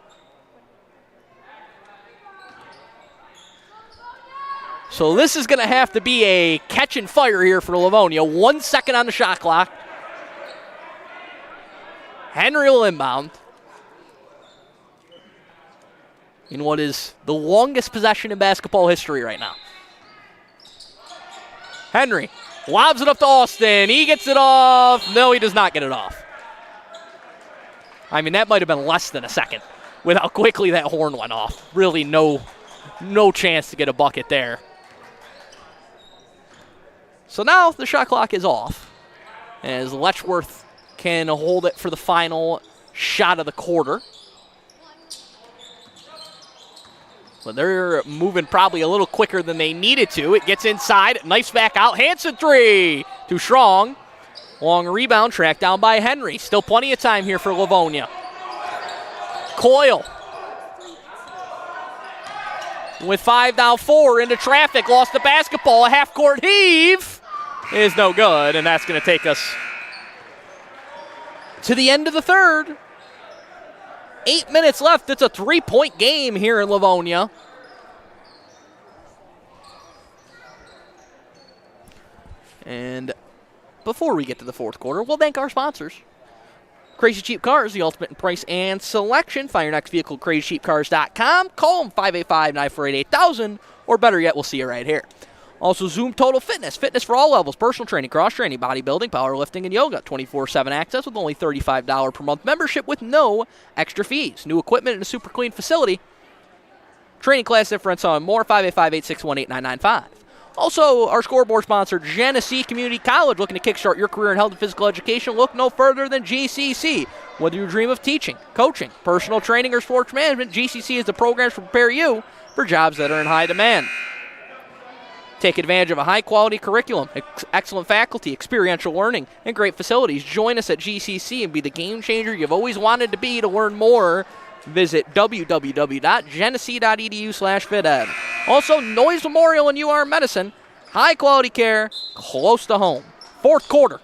So this is going to have to be a catch and fire here for Livonia. 1 second on the shot clock. Henry will inbound in what is the longest possession in basketball history right now. Henry lobs it up to Austin. He gets it off. No, he does not get it off. I mean, that might have been less than a second with how quickly that horn went off. Really no chance to get a bucket there. So now the shot clock is off as Letchworth can hold it for the final shot of the quarter. But they're moving probably a little quicker than they needed to. It gets inside, knifes back out, Hansen three, too strong. Long rebound, tracked down by Henry. Still plenty of time here for Livonia. Coyle with 5 now, 4 into traffic, lost the basketball. A half-court heave is no good, and that's going to take us to the end of the third. 8 minutes left. It's a 3-point game here in Livonia. And before we get to the fourth quarter, we'll thank our sponsors. Crazy Cheap Cars, the ultimate in price and selection. Find your next vehicle at crazycheapcars.com. Call them 585-948-8000, or better yet, we'll see you right here. Also, Zoom Total Fitness. Fitness for all levels. Personal training, cross-training, bodybuilding, powerlifting, and yoga. 24/7 access with only $35 per month membership with no extra fees. New equipment and a super clean facility. Training class difference on more, 585-861-8995. Also, our scoreboard sponsor, Genesee Community College, looking to kickstart your career in health and physical education. Look no further than GCC. Whether you dream of teaching, coaching, personal training, or sports management, GCC is the programs to prepare you for jobs that are in high demand. Take advantage of a high-quality curriculum, excellent faculty, experiential learning, and great facilities. Join us at GCC and be the game changer you've always wanted to be. To learn more, visit www.genesee.edu/fited. Also, Noyes Memorial and UR Medicine, high-quality care, close to home. Fourth quarter,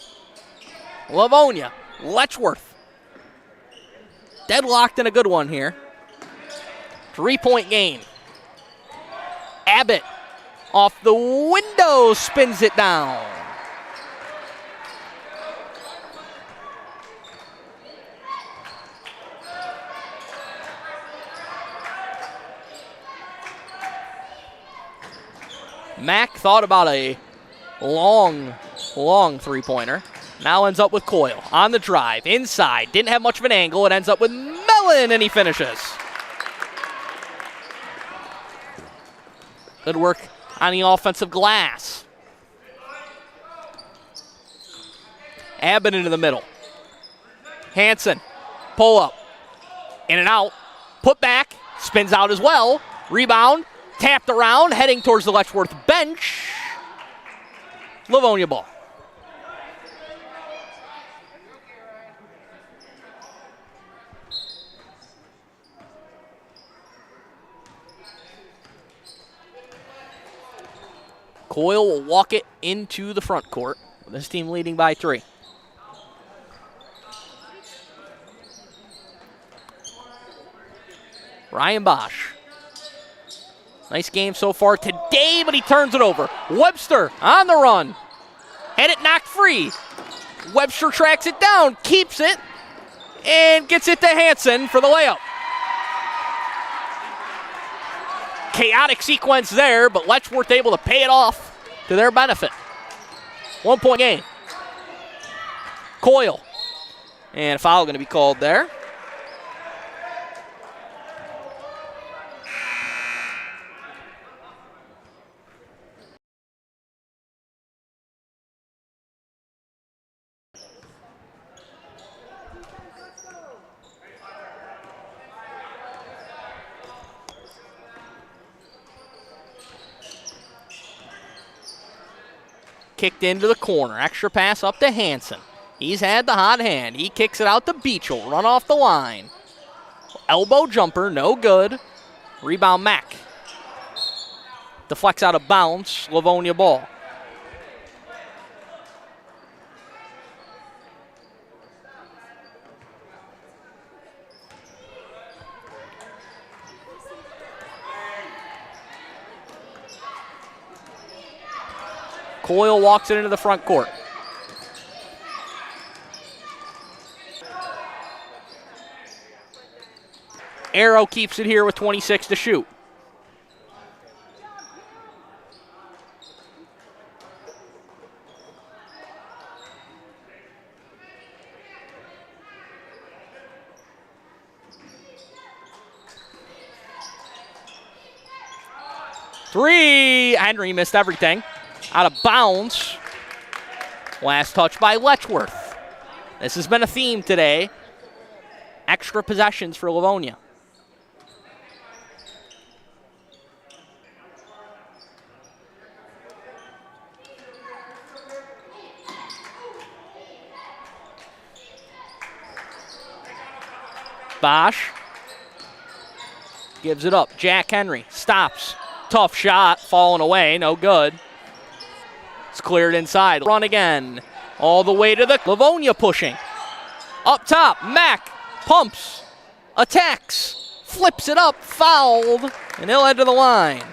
Livonia, Letchworth. Deadlocked in a good one here. 3-point game. Abbott off the window, spins it down. Mack thought about a long three-pointer. Now ends up with Coyle on the drive, inside. Didn't have much of an angle. It ends up with Mellon, and he finishes. Good work on the offensive glass. Abbott into the middle. Hanson, pull up. In and out. Put back. Spins out as well. Rebound. Tapped around. Heading towards the Letchworth bench. Livonia ball. Coyle will walk it into the front court, with his team leading by 3. Ryan Bosch. Nice game so far today, but he turns it over. Webster on the run. Had it knocked free. Webster tracks it down, keeps it, and gets it to Hanson for the layup. Chaotic sequence there, but Letchworth able to pay it off to their benefit. 1-point game. Coyle. And a foul going to be called there. Kicked into the corner. Extra pass up to Hanson. He's had the hot hand. He kicks it out to Beachel. Run off the line. Elbow jumper, no good. Rebound Mack. Deflects out of bounds. Livonia ball. Coyle walks it into the front court. Arrow keeps it here with 26 to shoot. Three. Henry missed everything. Out of bounds. Last touch by Letchworth. This has been a theme today. Extra possessions for Livonia. Bosch gives it up. Jack Henry stops. Tough shot, falling away, no good. It's cleared inside. Run again. All the way to the Livonia pushing. Up top, Mack pumps, attacks, flips it up, fouled, and he'll head to the line.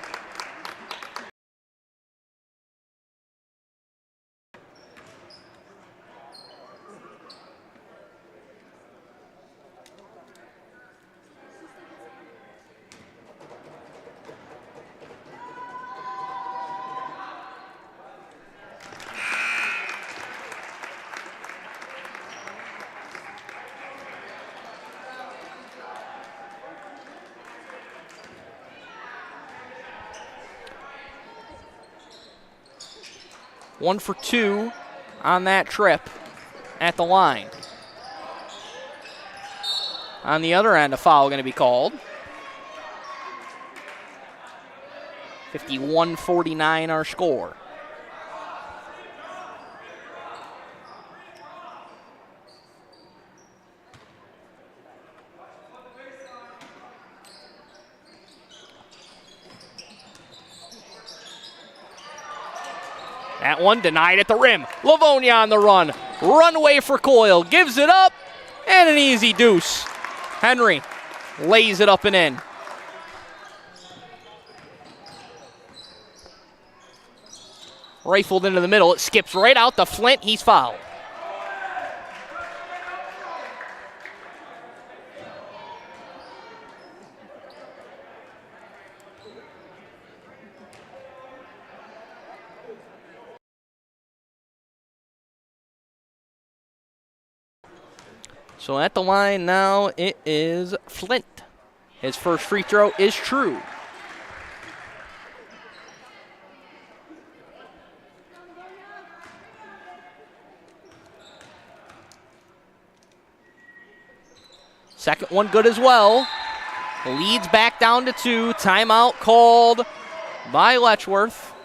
1 for 2 on that trip at the line. On the other end, a foul going to be called. 51-49 our score. That one denied at the rim. Livonia on the run. Runway for Coyle. Gives it up. And an easy deuce. Henry lays it up and in. Rifled into the middle. It skips right out to Flint. He's fouled. So at the line now, it is Flint. His first free throw is true. Second one good as well. Leads back down to 2. Timeout called by Letchworth.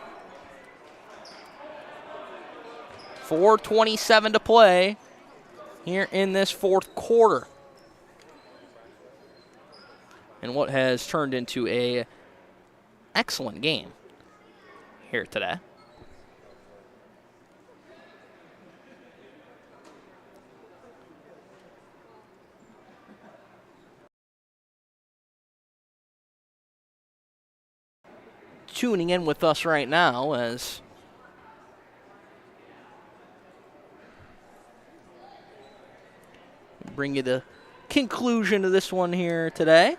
4:27 to play here in this fourth quarter. And what has turned into an excellent game here today. Tuning in with us right now as bring you the conclusion of this one here today.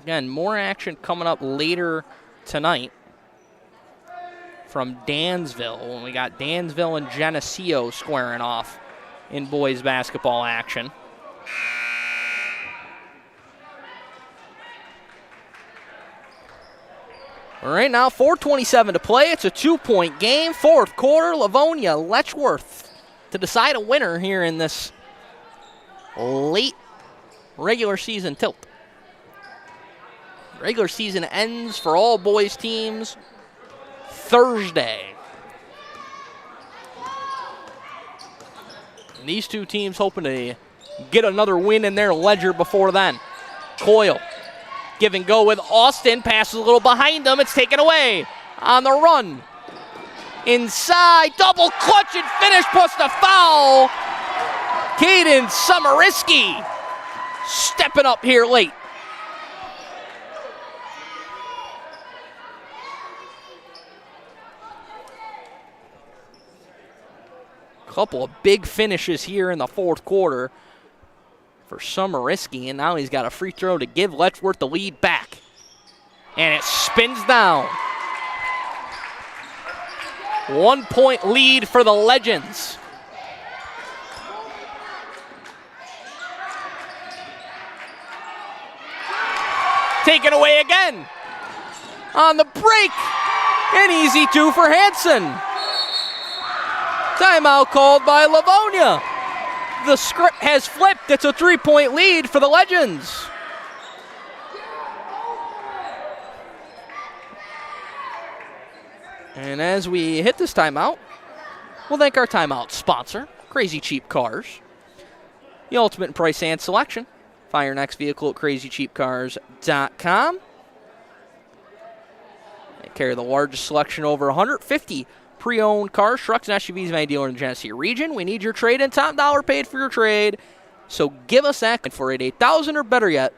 Again, more action coming up later tonight from Dansville. When we got Dansville and Geneseo squaring off in boys basketball action. All right, now 4:27 to play. It's a 2-point game. Fourth quarter, Livonia, Letchworth to decide a winner here in this late regular season tilt. Regular season ends for all boys teams Thursday. And these two teams hoping to get another win in their ledger before then. Coyle. Give and go with Austin. Passes a little behind him. It's taken away on the run. Inside. Double clutch and finish. Plus the foul. Caden Sumeriski stepping up here late. Couple of big finishes here in the fourth quarter for Sumeriski, and now he's got a free throw to give Letchworth the lead back. And it spins down. 1 point lead for the Legends. Taken away again. On the break, an easy 2 for Hansen. Timeout called by Livonia. The script has flipped. It's a 3-point lead for the Legends. And as we hit this timeout, we'll thank our timeout sponsor, Crazy Cheap Cars. The ultimate in price and selection. Find your next vehicle at crazycheapcars.com. They carry the largest selection, over 150 pre-owned cars, trucks, and SUVs of any dealer in the Genesee region. We need your trade and top dollar paid for your trade. So give us that for 8,000 or better yet.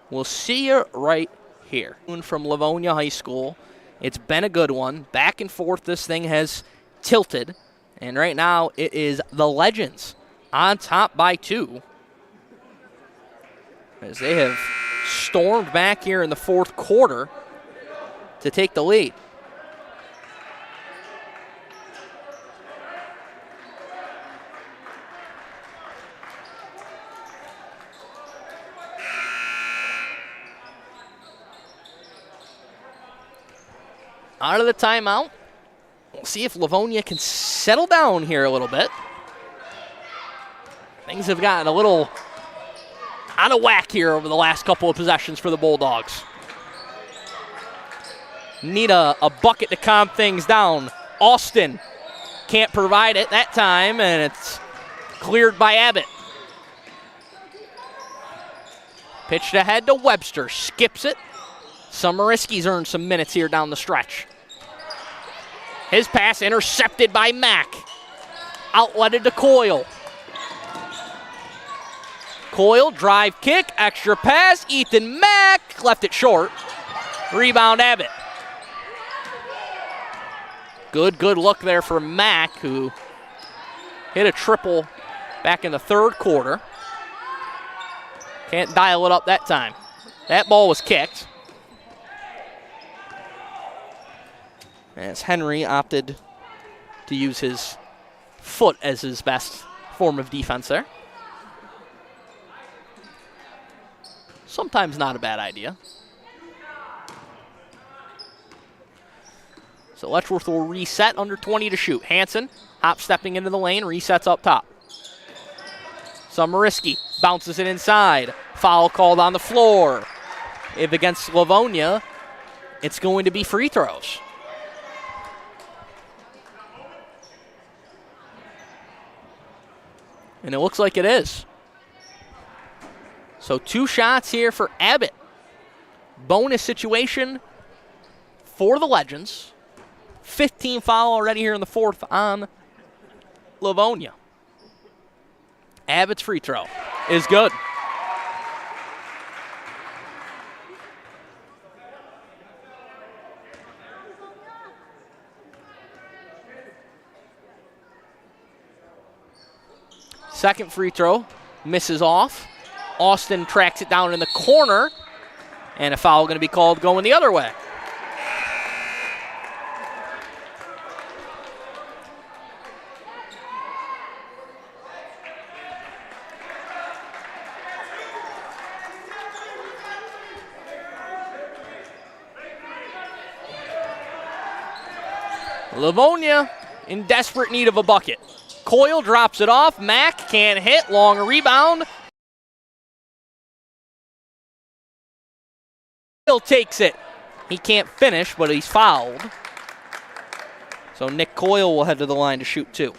We'll see you right here. From Livonia High School. It's been a good one. Back and forth, this thing has tilted. And right now, it is the Legends on top by 2. As they have stormed back here in the fourth quarter to take the lead. out of the timeout. We'll see if Livonia can settle down here a little bit. Things have gotten a little out of whack here over the last couple of possessions for the Bulldogs. Need a bucket to calm things down. Austin can't provide it that time, and it's cleared by Abbott. Pitched ahead to Webster, skips it. Sumeriski's earned some minutes here down the stretch. His pass intercepted by Mack. Outletted to Coyle. Coyle, drive kick, extra pass. Ethan Mack left it short. Rebound Abbott. Good look there for Mack, who hit a triple back in the third quarter. Can't dial it up that time. That ball was kicked. As Henry opted to use his foot as his best form of defense there. Sometimes not a bad idea. So Letchworth will reset, under 20 to shoot. Hansen, hop-stepping into the lane, resets up top. Sumeriski bounces it inside. Foul called on the floor. If against Livonia, it's going to be free throws. And it looks like it is. So 2 shots here for Abbott. Bonus situation for the Legends. 15 foul already here in the fourth on Livonia. Abbott's free throw is good. Second free throw misses off. Austin tracks it down in the corner, and a foul going to be called going the other way. Livonia in desperate need of a bucket. Coyle drops it off. Mack can't hit. Long rebound. Coyle takes it. He can't finish, but he's fouled. So Nick Coyle will head to the line to shoot 2.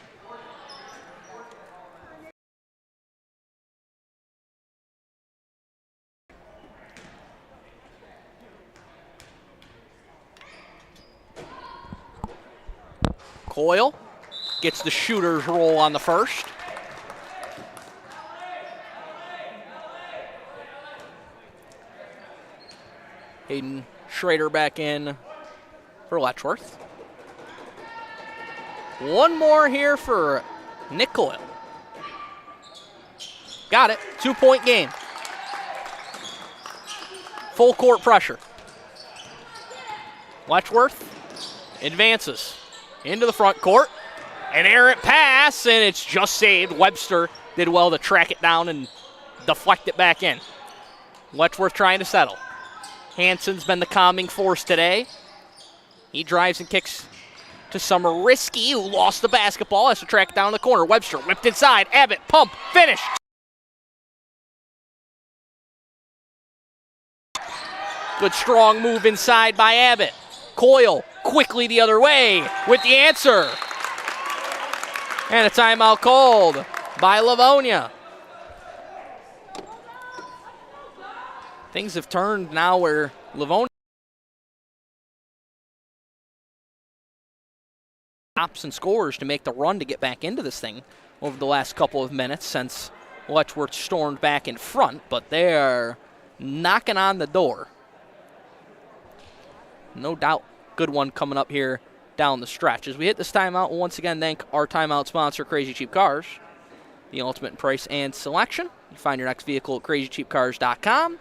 Coyle gets the shooter's roll on the first. Hayden Schrader back in for Letchworth. One more here for Nick Coyle. Got it. 2-point game. Full court pressure. Letchworth advances into the front court. An errant pass, and it's just saved. Webster did well to track it down and deflect it back in. Letchworth trying to settle. Hansen's been the calming force today. He drives and kicks to Sumeriski, who lost the basketball, has to track it down in the corner. Webster whipped inside. Abbott, pump, finish. Good strong move inside by Abbott. Coyle quickly the other way with the answer. And a timeout called by Livonia. Things have turned now where Livonia stops and scores to make the run to get back into this thing over the last couple of minutes since Letchworth stormed back in front, but they're knocking on the door. No doubt, good one coming up here down the stretch. As we hit this timeout, we'll once again thank our timeout sponsor, Crazy Cheap Cars, the ultimate in price and selection. You find your next vehicle at crazycheapcars.com,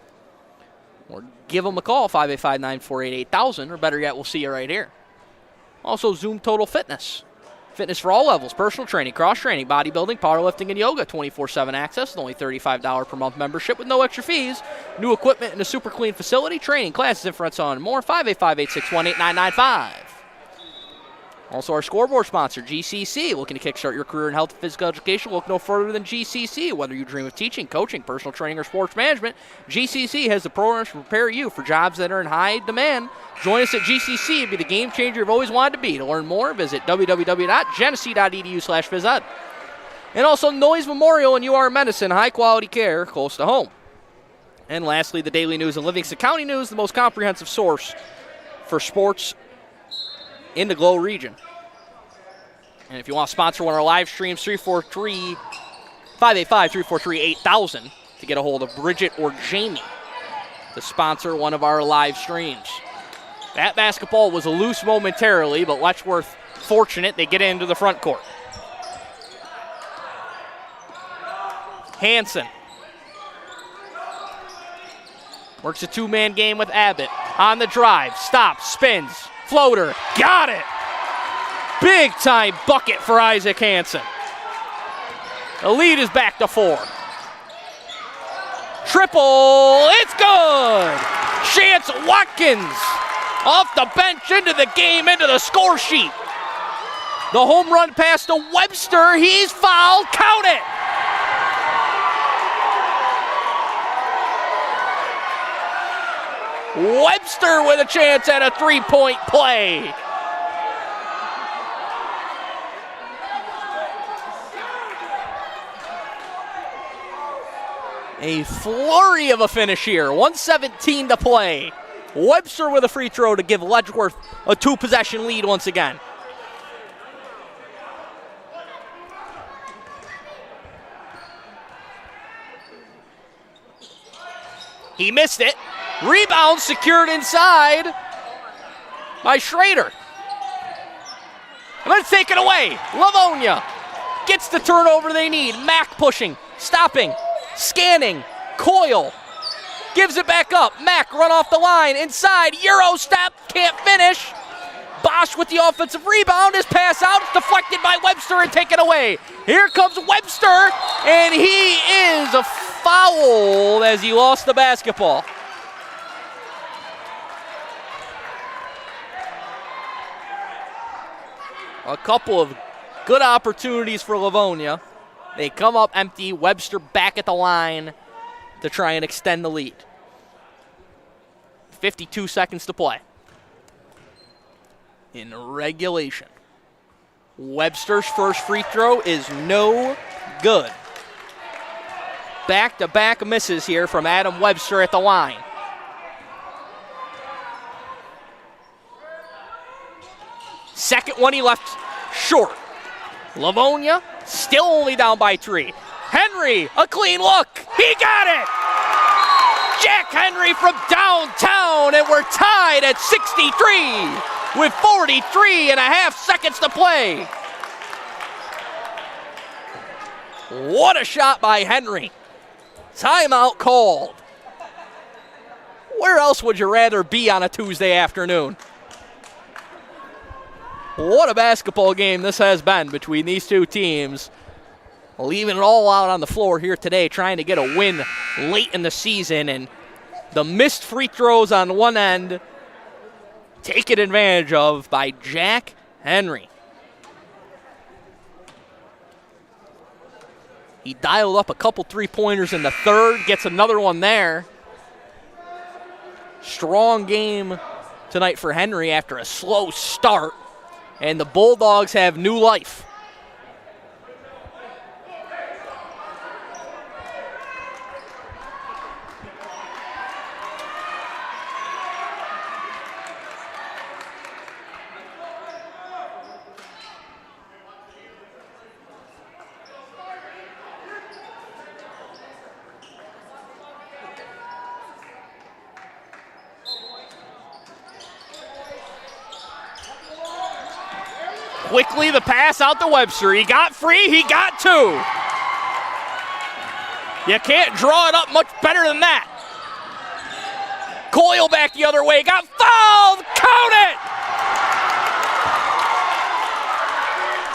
or give them a call, 585-948-8000, or better yet, we'll see you right here. Also, Zoom Total Fitness. Fitness for all levels, personal training, cross-training, bodybuilding, powerlifting, and yoga. 24/7 access with only $35 per month membership with no extra fees. New equipment in a super clean facility, training, classes, infrared, on and more. 585-861-8995. Also, our scoreboard sponsor, GCC. Looking to kickstart your career in health and physical education? Look no further than GCC. Whether you dream of teaching, coaching, personal training, or sports management, GCC has the programs to prepare you for jobs that are in high demand. Join us at GCC and be the game changer you've always wanted to be. To learn more, visit www.genesee.edu/phys ed. And also, Noyes Memorial and UR Medicine, high-quality care close to home. And lastly, the Daily News and Livingston County News, the most comprehensive source for sports in the Glow region. And if you want to sponsor one of our live streams, 585-343-8000 to get a hold of Bridget or Jamie to sponsor one of our live streams. That basketball was loose momentarily, but Letchworth fortunate they get into the front court. Hansen works a two-man game with Abbott. On the drive, stops, spins, floater, got it! Big-time bucket for Isaac Hansen. The lead is back to 4. Triple, it's good! Chance Watkins off the bench into the game, into the score sheet. The home run pass to Webster, he's fouled, count it! Webster with a chance at a three-point play. A flurry of a finish here. 1:17 to play. Webster with a free throw to give Letchworth a 2-possession lead once again. He missed it. Rebound secured inside by Schrader. And let's take it away. Livonia gets the turnover they need. Mack pushing, stopping, scanning. Coyle gives it back up. Mack run off the line. Inside, Euro step, can't finish. Bosch with the offensive rebound. His pass out, it's deflected by Webster and taken away. Here comes Webster, and he is fouled as he lost the basketball. A couple of good opportunities for Livonia. They come up empty. Webster back at the line to try and extend the lead. 52 seconds to play in regulation. Webster's first free throw is no good. Back-to-back misses here from Adam Webster at the line. Second one he left short. Livonia still only down by 3. Henry, a clean look. He got it! Jack Henry from downtown, and we're tied at 63 with 43 and a half seconds to play. What a shot by Henry. Timeout called. Where else would you rather be on a Tuesday afternoon? What a basketball game this has been between these two teams. Leaving it all out on the floor here today, trying to get a win late in the season. And the missed free throws on one end taken advantage of by Jack Henry. He dialed up a couple three-pointers in the third, gets another one there. Strong game tonight for Henry after a slow start. And the Bulldogs have new life. Quickly the pass out to Webster. He got free, he got 2. You can't draw it up much better than that. Coyle back the other way, got fouled, count it!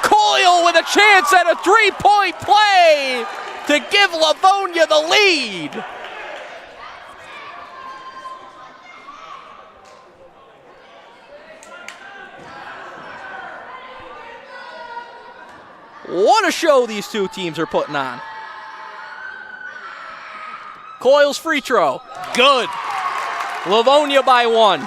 Coyle with a chance at a three-point play to give Livonia the lead. What a show these two teams are putting on. Coyle's free throw. Good. Livonia by 1.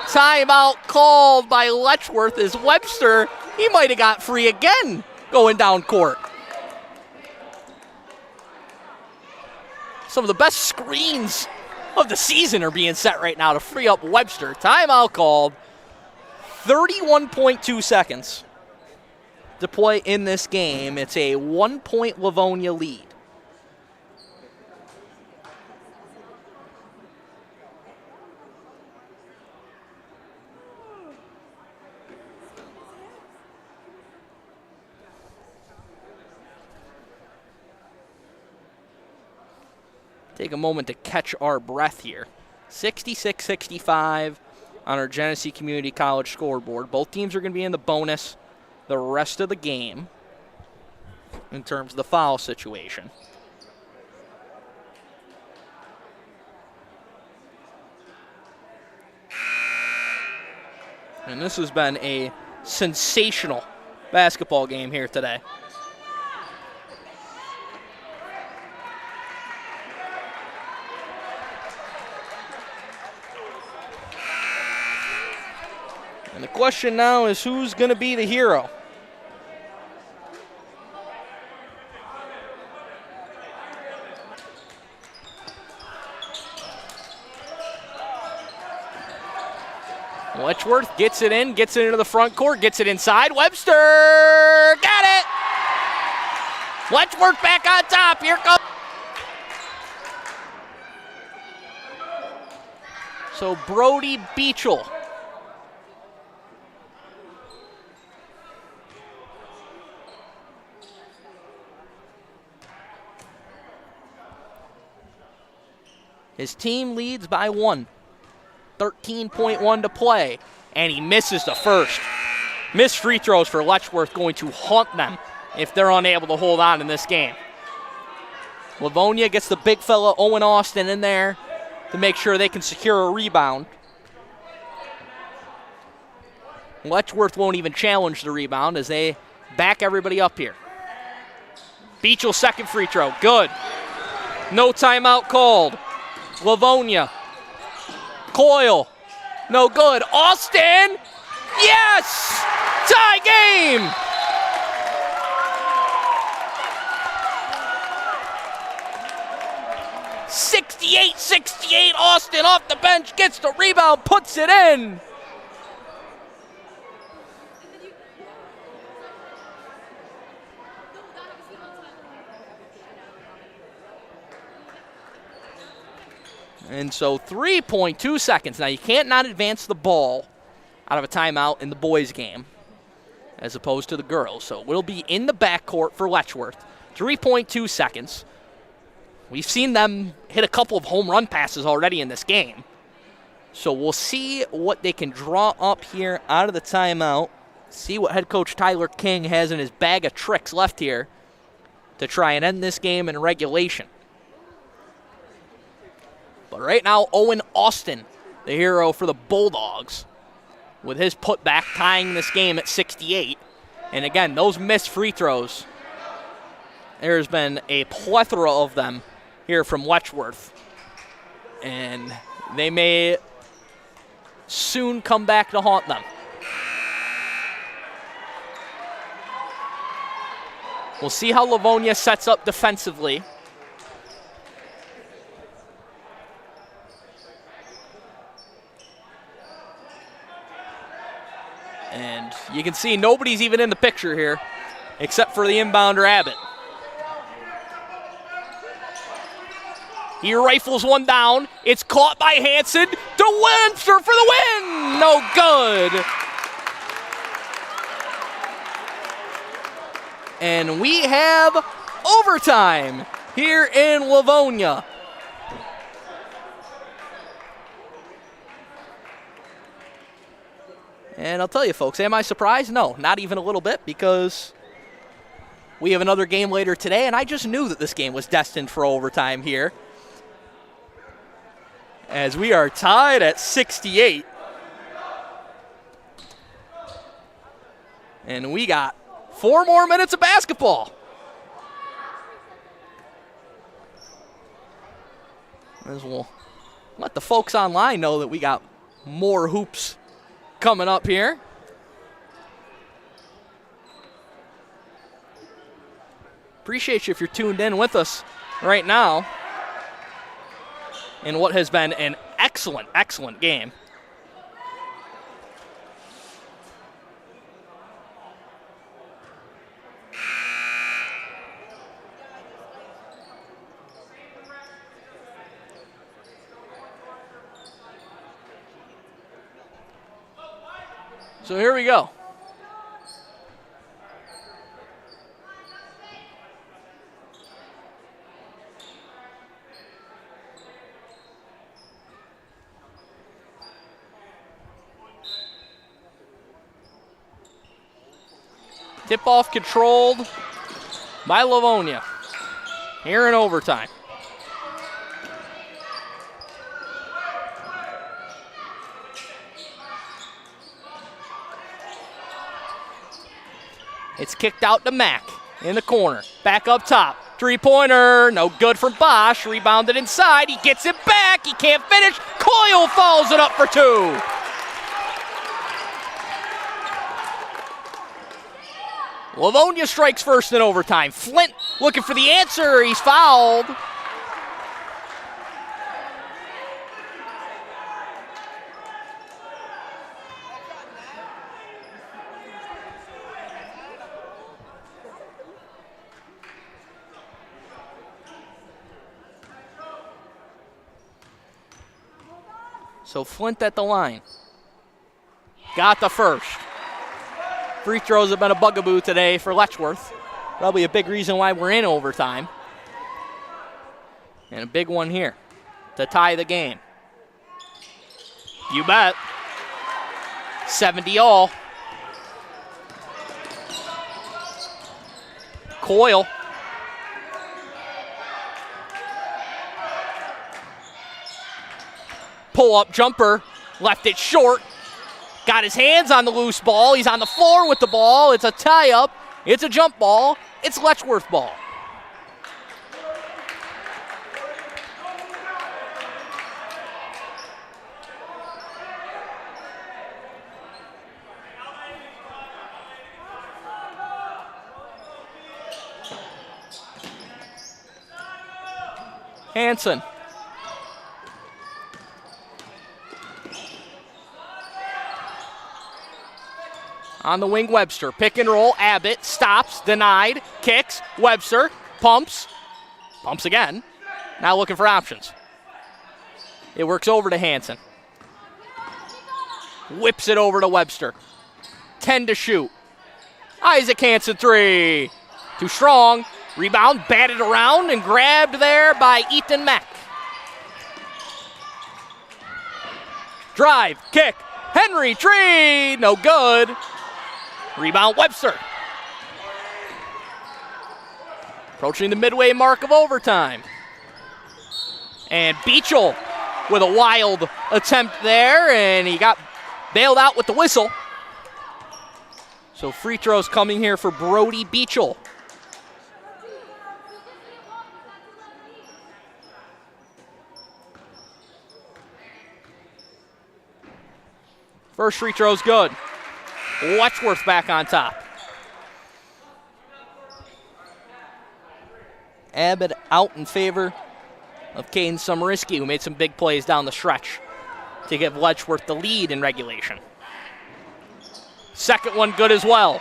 Timeout called by Letchworth as Webster, he might have got free again going down court. Some of the best screens of the season are being set right now to free up Webster. Timeout called. 31.2 seconds to play in this game. It's a 1-point Livonia lead. Take a moment to catch our breath here. 66-65 on our Genesee Community College scoreboard. Both teams are going to be in the bonus the rest of the game in terms of the foul situation. And this has been a sensational basketball game here today. And the question now is who's going to be the hero? Letchworth gets it in, gets it into the front court, gets it inside. Webster got it! Letchworth back on top. Here comes. So Brody Beachel. His team leads by 1. 13.1 to play, and he misses the first. Missed free throws for Letchworth going to haunt them if they're unable to hold on in this game. Livonia gets the big fella Owen Austin in there to make sure they can secure a rebound. Letchworth won't even challenge the rebound as they back everybody up here. Beachel's second free throw, good. No timeout called. Livonia. Coyle, no good. Austin, yes! Tie game! .68-68, Austin off the bench, gets the rebound, puts it in. And so 3.2 seconds. Now, you can't not advance the ball out of a timeout in the boys' game as opposed to the girls. So it will be in the backcourt for Letchworth. 3.2 seconds. We've seen them hit a couple of home run passes already in this game. So we'll see what they can draw up here out of the timeout. See what head coach Tyler King has in his bag of tricks left here to try and end this game in regulation. But right now, Owen Austin, the hero for the Bulldogs, with his putback tying this game at 68. And again, those missed free throws, there's been a plethora of them here from Letchworth. And they may soon come back to haunt them. We'll see how Livonia sets up defensively. And you can see nobody's even in the picture here except for the inbounder Abbott. He rifles one down. It's caught by Hanson to Webster for the win. No good. And we have overtime here in Livonia. And I'll tell you, folks, am I surprised? No, not even a little bit, because we have another game later today, and I just knew that this game was destined for overtime here, as we are tied at 68. And we got 4 more minutes of basketball. As we'll let the folks online know that we got more hoops coming up here. Appreciate you if you're tuned in with us right now in what has been an excellent, excellent game. So here we go. Tip-off controlled by Livonia here in overtime. It's kicked out to Mack in the corner. Back up top. Three-pointer. No good from Bosch. Rebounded inside. He gets it back. He can't finish. Coyle follows it up for 2. Livonia strikes first in overtime. Flint looking for the answer. He's fouled. So Flint at the line. Got the first. Free throws have been a bugaboo today for Letchworth. Probably a big reason why we're in overtime. And a big one here to tie the game. You bet. 70 all. Coyle. Pull-up jumper, left it short. Got his hands on the loose ball. He's on the floor with the ball. It's a tie-up. It's a jump ball. It's Letchworth ball. Hansen. On the wing, Webster. Pick and roll. Abbott stops, denied, kicks. Webster pumps. Pumps again. Now looking for options. It works over to Hansen. Whips it over to Webster. 10 to shoot. Isaac Hansen 3. Too strong. Rebound batted around and grabbed there by Ethan Mack. Drive, kick. Henry, tree. No good. Rebound, Webster. Approaching the midway mark of overtime. And Beachel with a wild attempt there, and he got bailed out with the whistle. So free throws coming here for Brody Beachel. First free throw's good. Letchworth back on top. Abbott out in favor of Caden Summerisky, who made some big plays down the stretch to give Letchworth the lead in regulation. Second one good as well.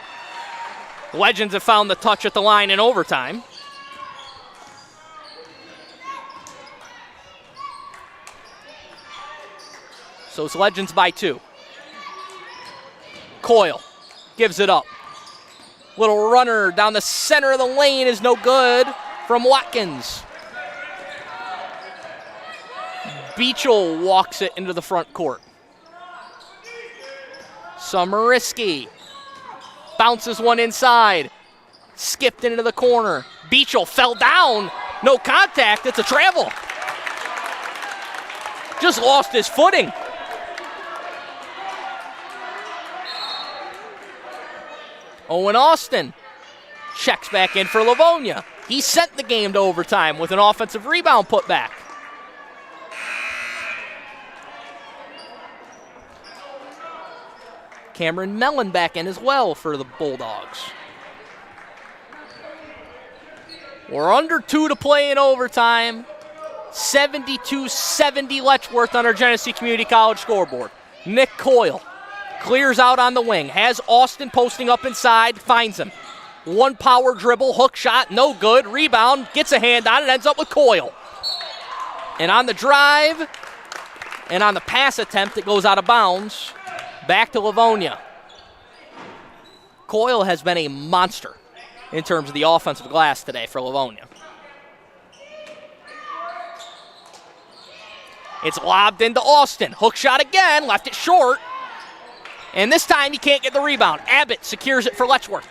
Legends have found the touch at the line in overtime. So it's Legends by 2. Coyle gives it up. Little runner down the center of the lane is no good from Watkins. Beachel walks it into the front court. Summerisky bounces one inside. Skipped into the corner. Beachel fell down. No contact. It's a travel. Just lost his footing. Owen Austin checks back in for Livonia. He sent the game to overtime with an offensive rebound put back. Cameron Mellon back in as well for the Bulldogs. We're under 2 to play in overtime. 72-70 Letchworth on our Genesee Community College scoreboard. Nick Coyle clears out on the wing, has Austin posting up inside, finds him. One power dribble, hook shot, no good. Rebound, gets a hand on it, ends up with Coyle. And on the drive, and on the pass attempt, it goes out of bounds. Back to Livonia. Coyle has been a monster in terms of the offensive glass today for Livonia. It's lobbed into Austin. Hook shot again, left it short. And this time he can't get the rebound. Abbott secures it for Letchworth.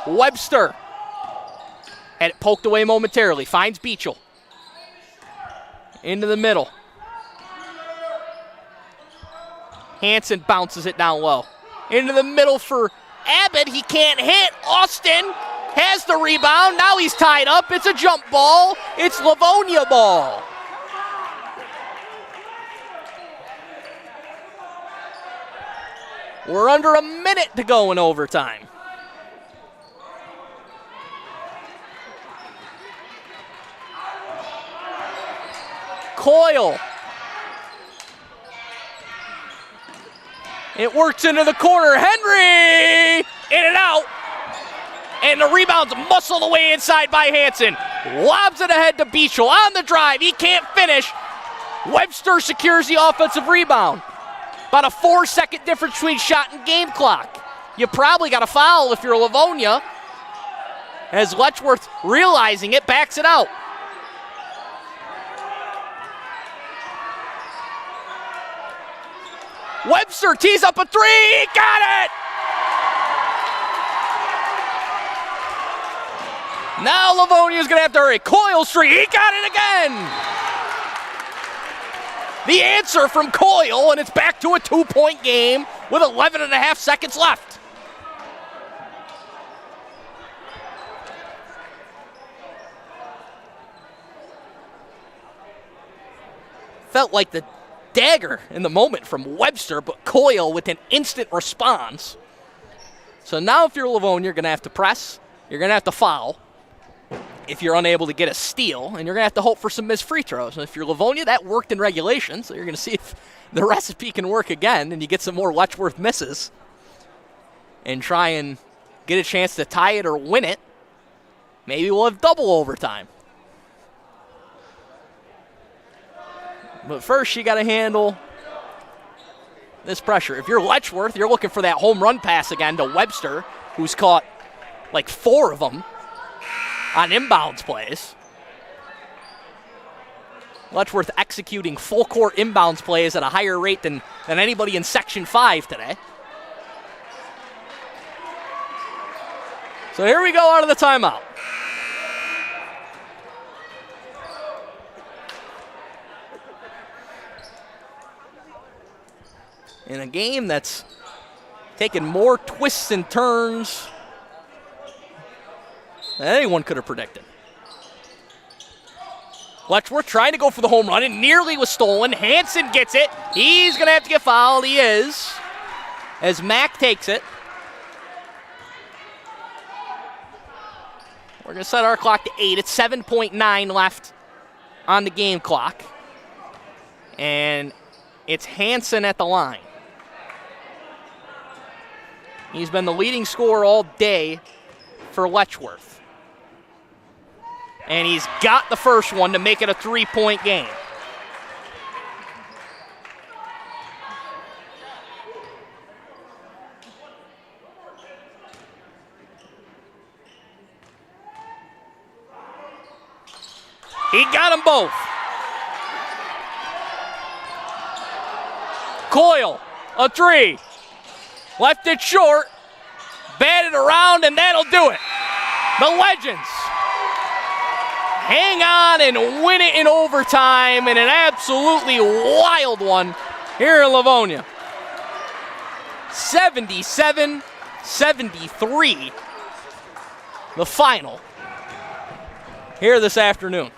Webster had it poked away momentarily. Finds Beachel. Into the middle. Hansen bounces it down low. Into the middle for Abbott. He can't hit. Austin has the rebound. Now he's tied up. It's a jump ball. It's Livonia ball. We're under a minute to go in overtime. Coyle. It works into the corner. Henry! In and out. And the rebound's muscled away inside by Hansen. Lobs it ahead to Beachel on the drive. He can't finish. Webster secures the offensive rebound. About a 4-second difference between shot and game clock. You probably got a foul if you're Livonia. As Letchworth, realizing it, backs it out. Webster tees up a three. Got it! Now Livonia's going to have to hurry. Coyle Street, he got it again! The answer from Coyle, and it's back to a 2-point game with 11 and a half seconds left. Felt like the dagger in the moment from Webster, but Coyle with an instant response. So now if you're Livonia, you're going to have to press. You're going to have to foul if you're unable to get a steal, and you're going to have to hope for some missed free throws. And if you're Livonia, that worked in regulation, so you're going to see if the recipe can work again and you get some more Letchworth misses and try and get a chance to tie it or win it. Maybe we'll have double overtime. But first, you got to handle this pressure. If you're Letchworth, you're looking for that home run pass again to Webster, who's caught like 4 of them on inbounds plays. Letchworth executing full court inbounds plays at a higher rate than anybody in Section 5 today. So here we go out of the timeout. In a game that's taken more twists and turns than anyone could have predicted. Letchworth trying to go for the home run. It nearly was stolen. Hansen gets it. He's going to have to get fouled. He is. As Mack takes it. We're going to set our clock to 8. It's 7.9 left on the game clock. And it's Hansen at the line. He's been the leading scorer all day for Letchworth. And he's got the first one to make it a 3-point game. He got them both. Coyle, a 3. Left it short, batted around, and that'll do it. The Legends hang on and win it in overtime in an absolutely wild one here in Livonia. 77-73, the final here this afternoon.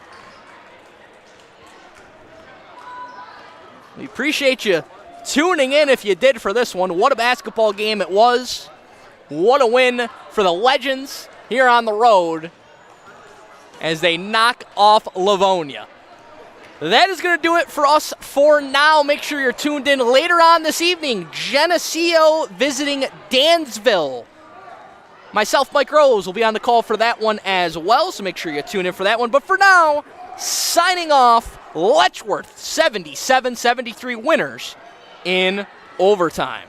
We appreciate you tuning in if you did for this one. What a basketball game it was. What a win for the Legends here on the road as they knock off Livonia. That is going to do it for us for now. Make sure you're tuned in later on this evening. Geneseo visiting Dansville. Myself, Mike Rose, will be on the call for that one as well, so make sure you tune in for that one. But for now, signing off, Letchworth 77-73 winners in overtime.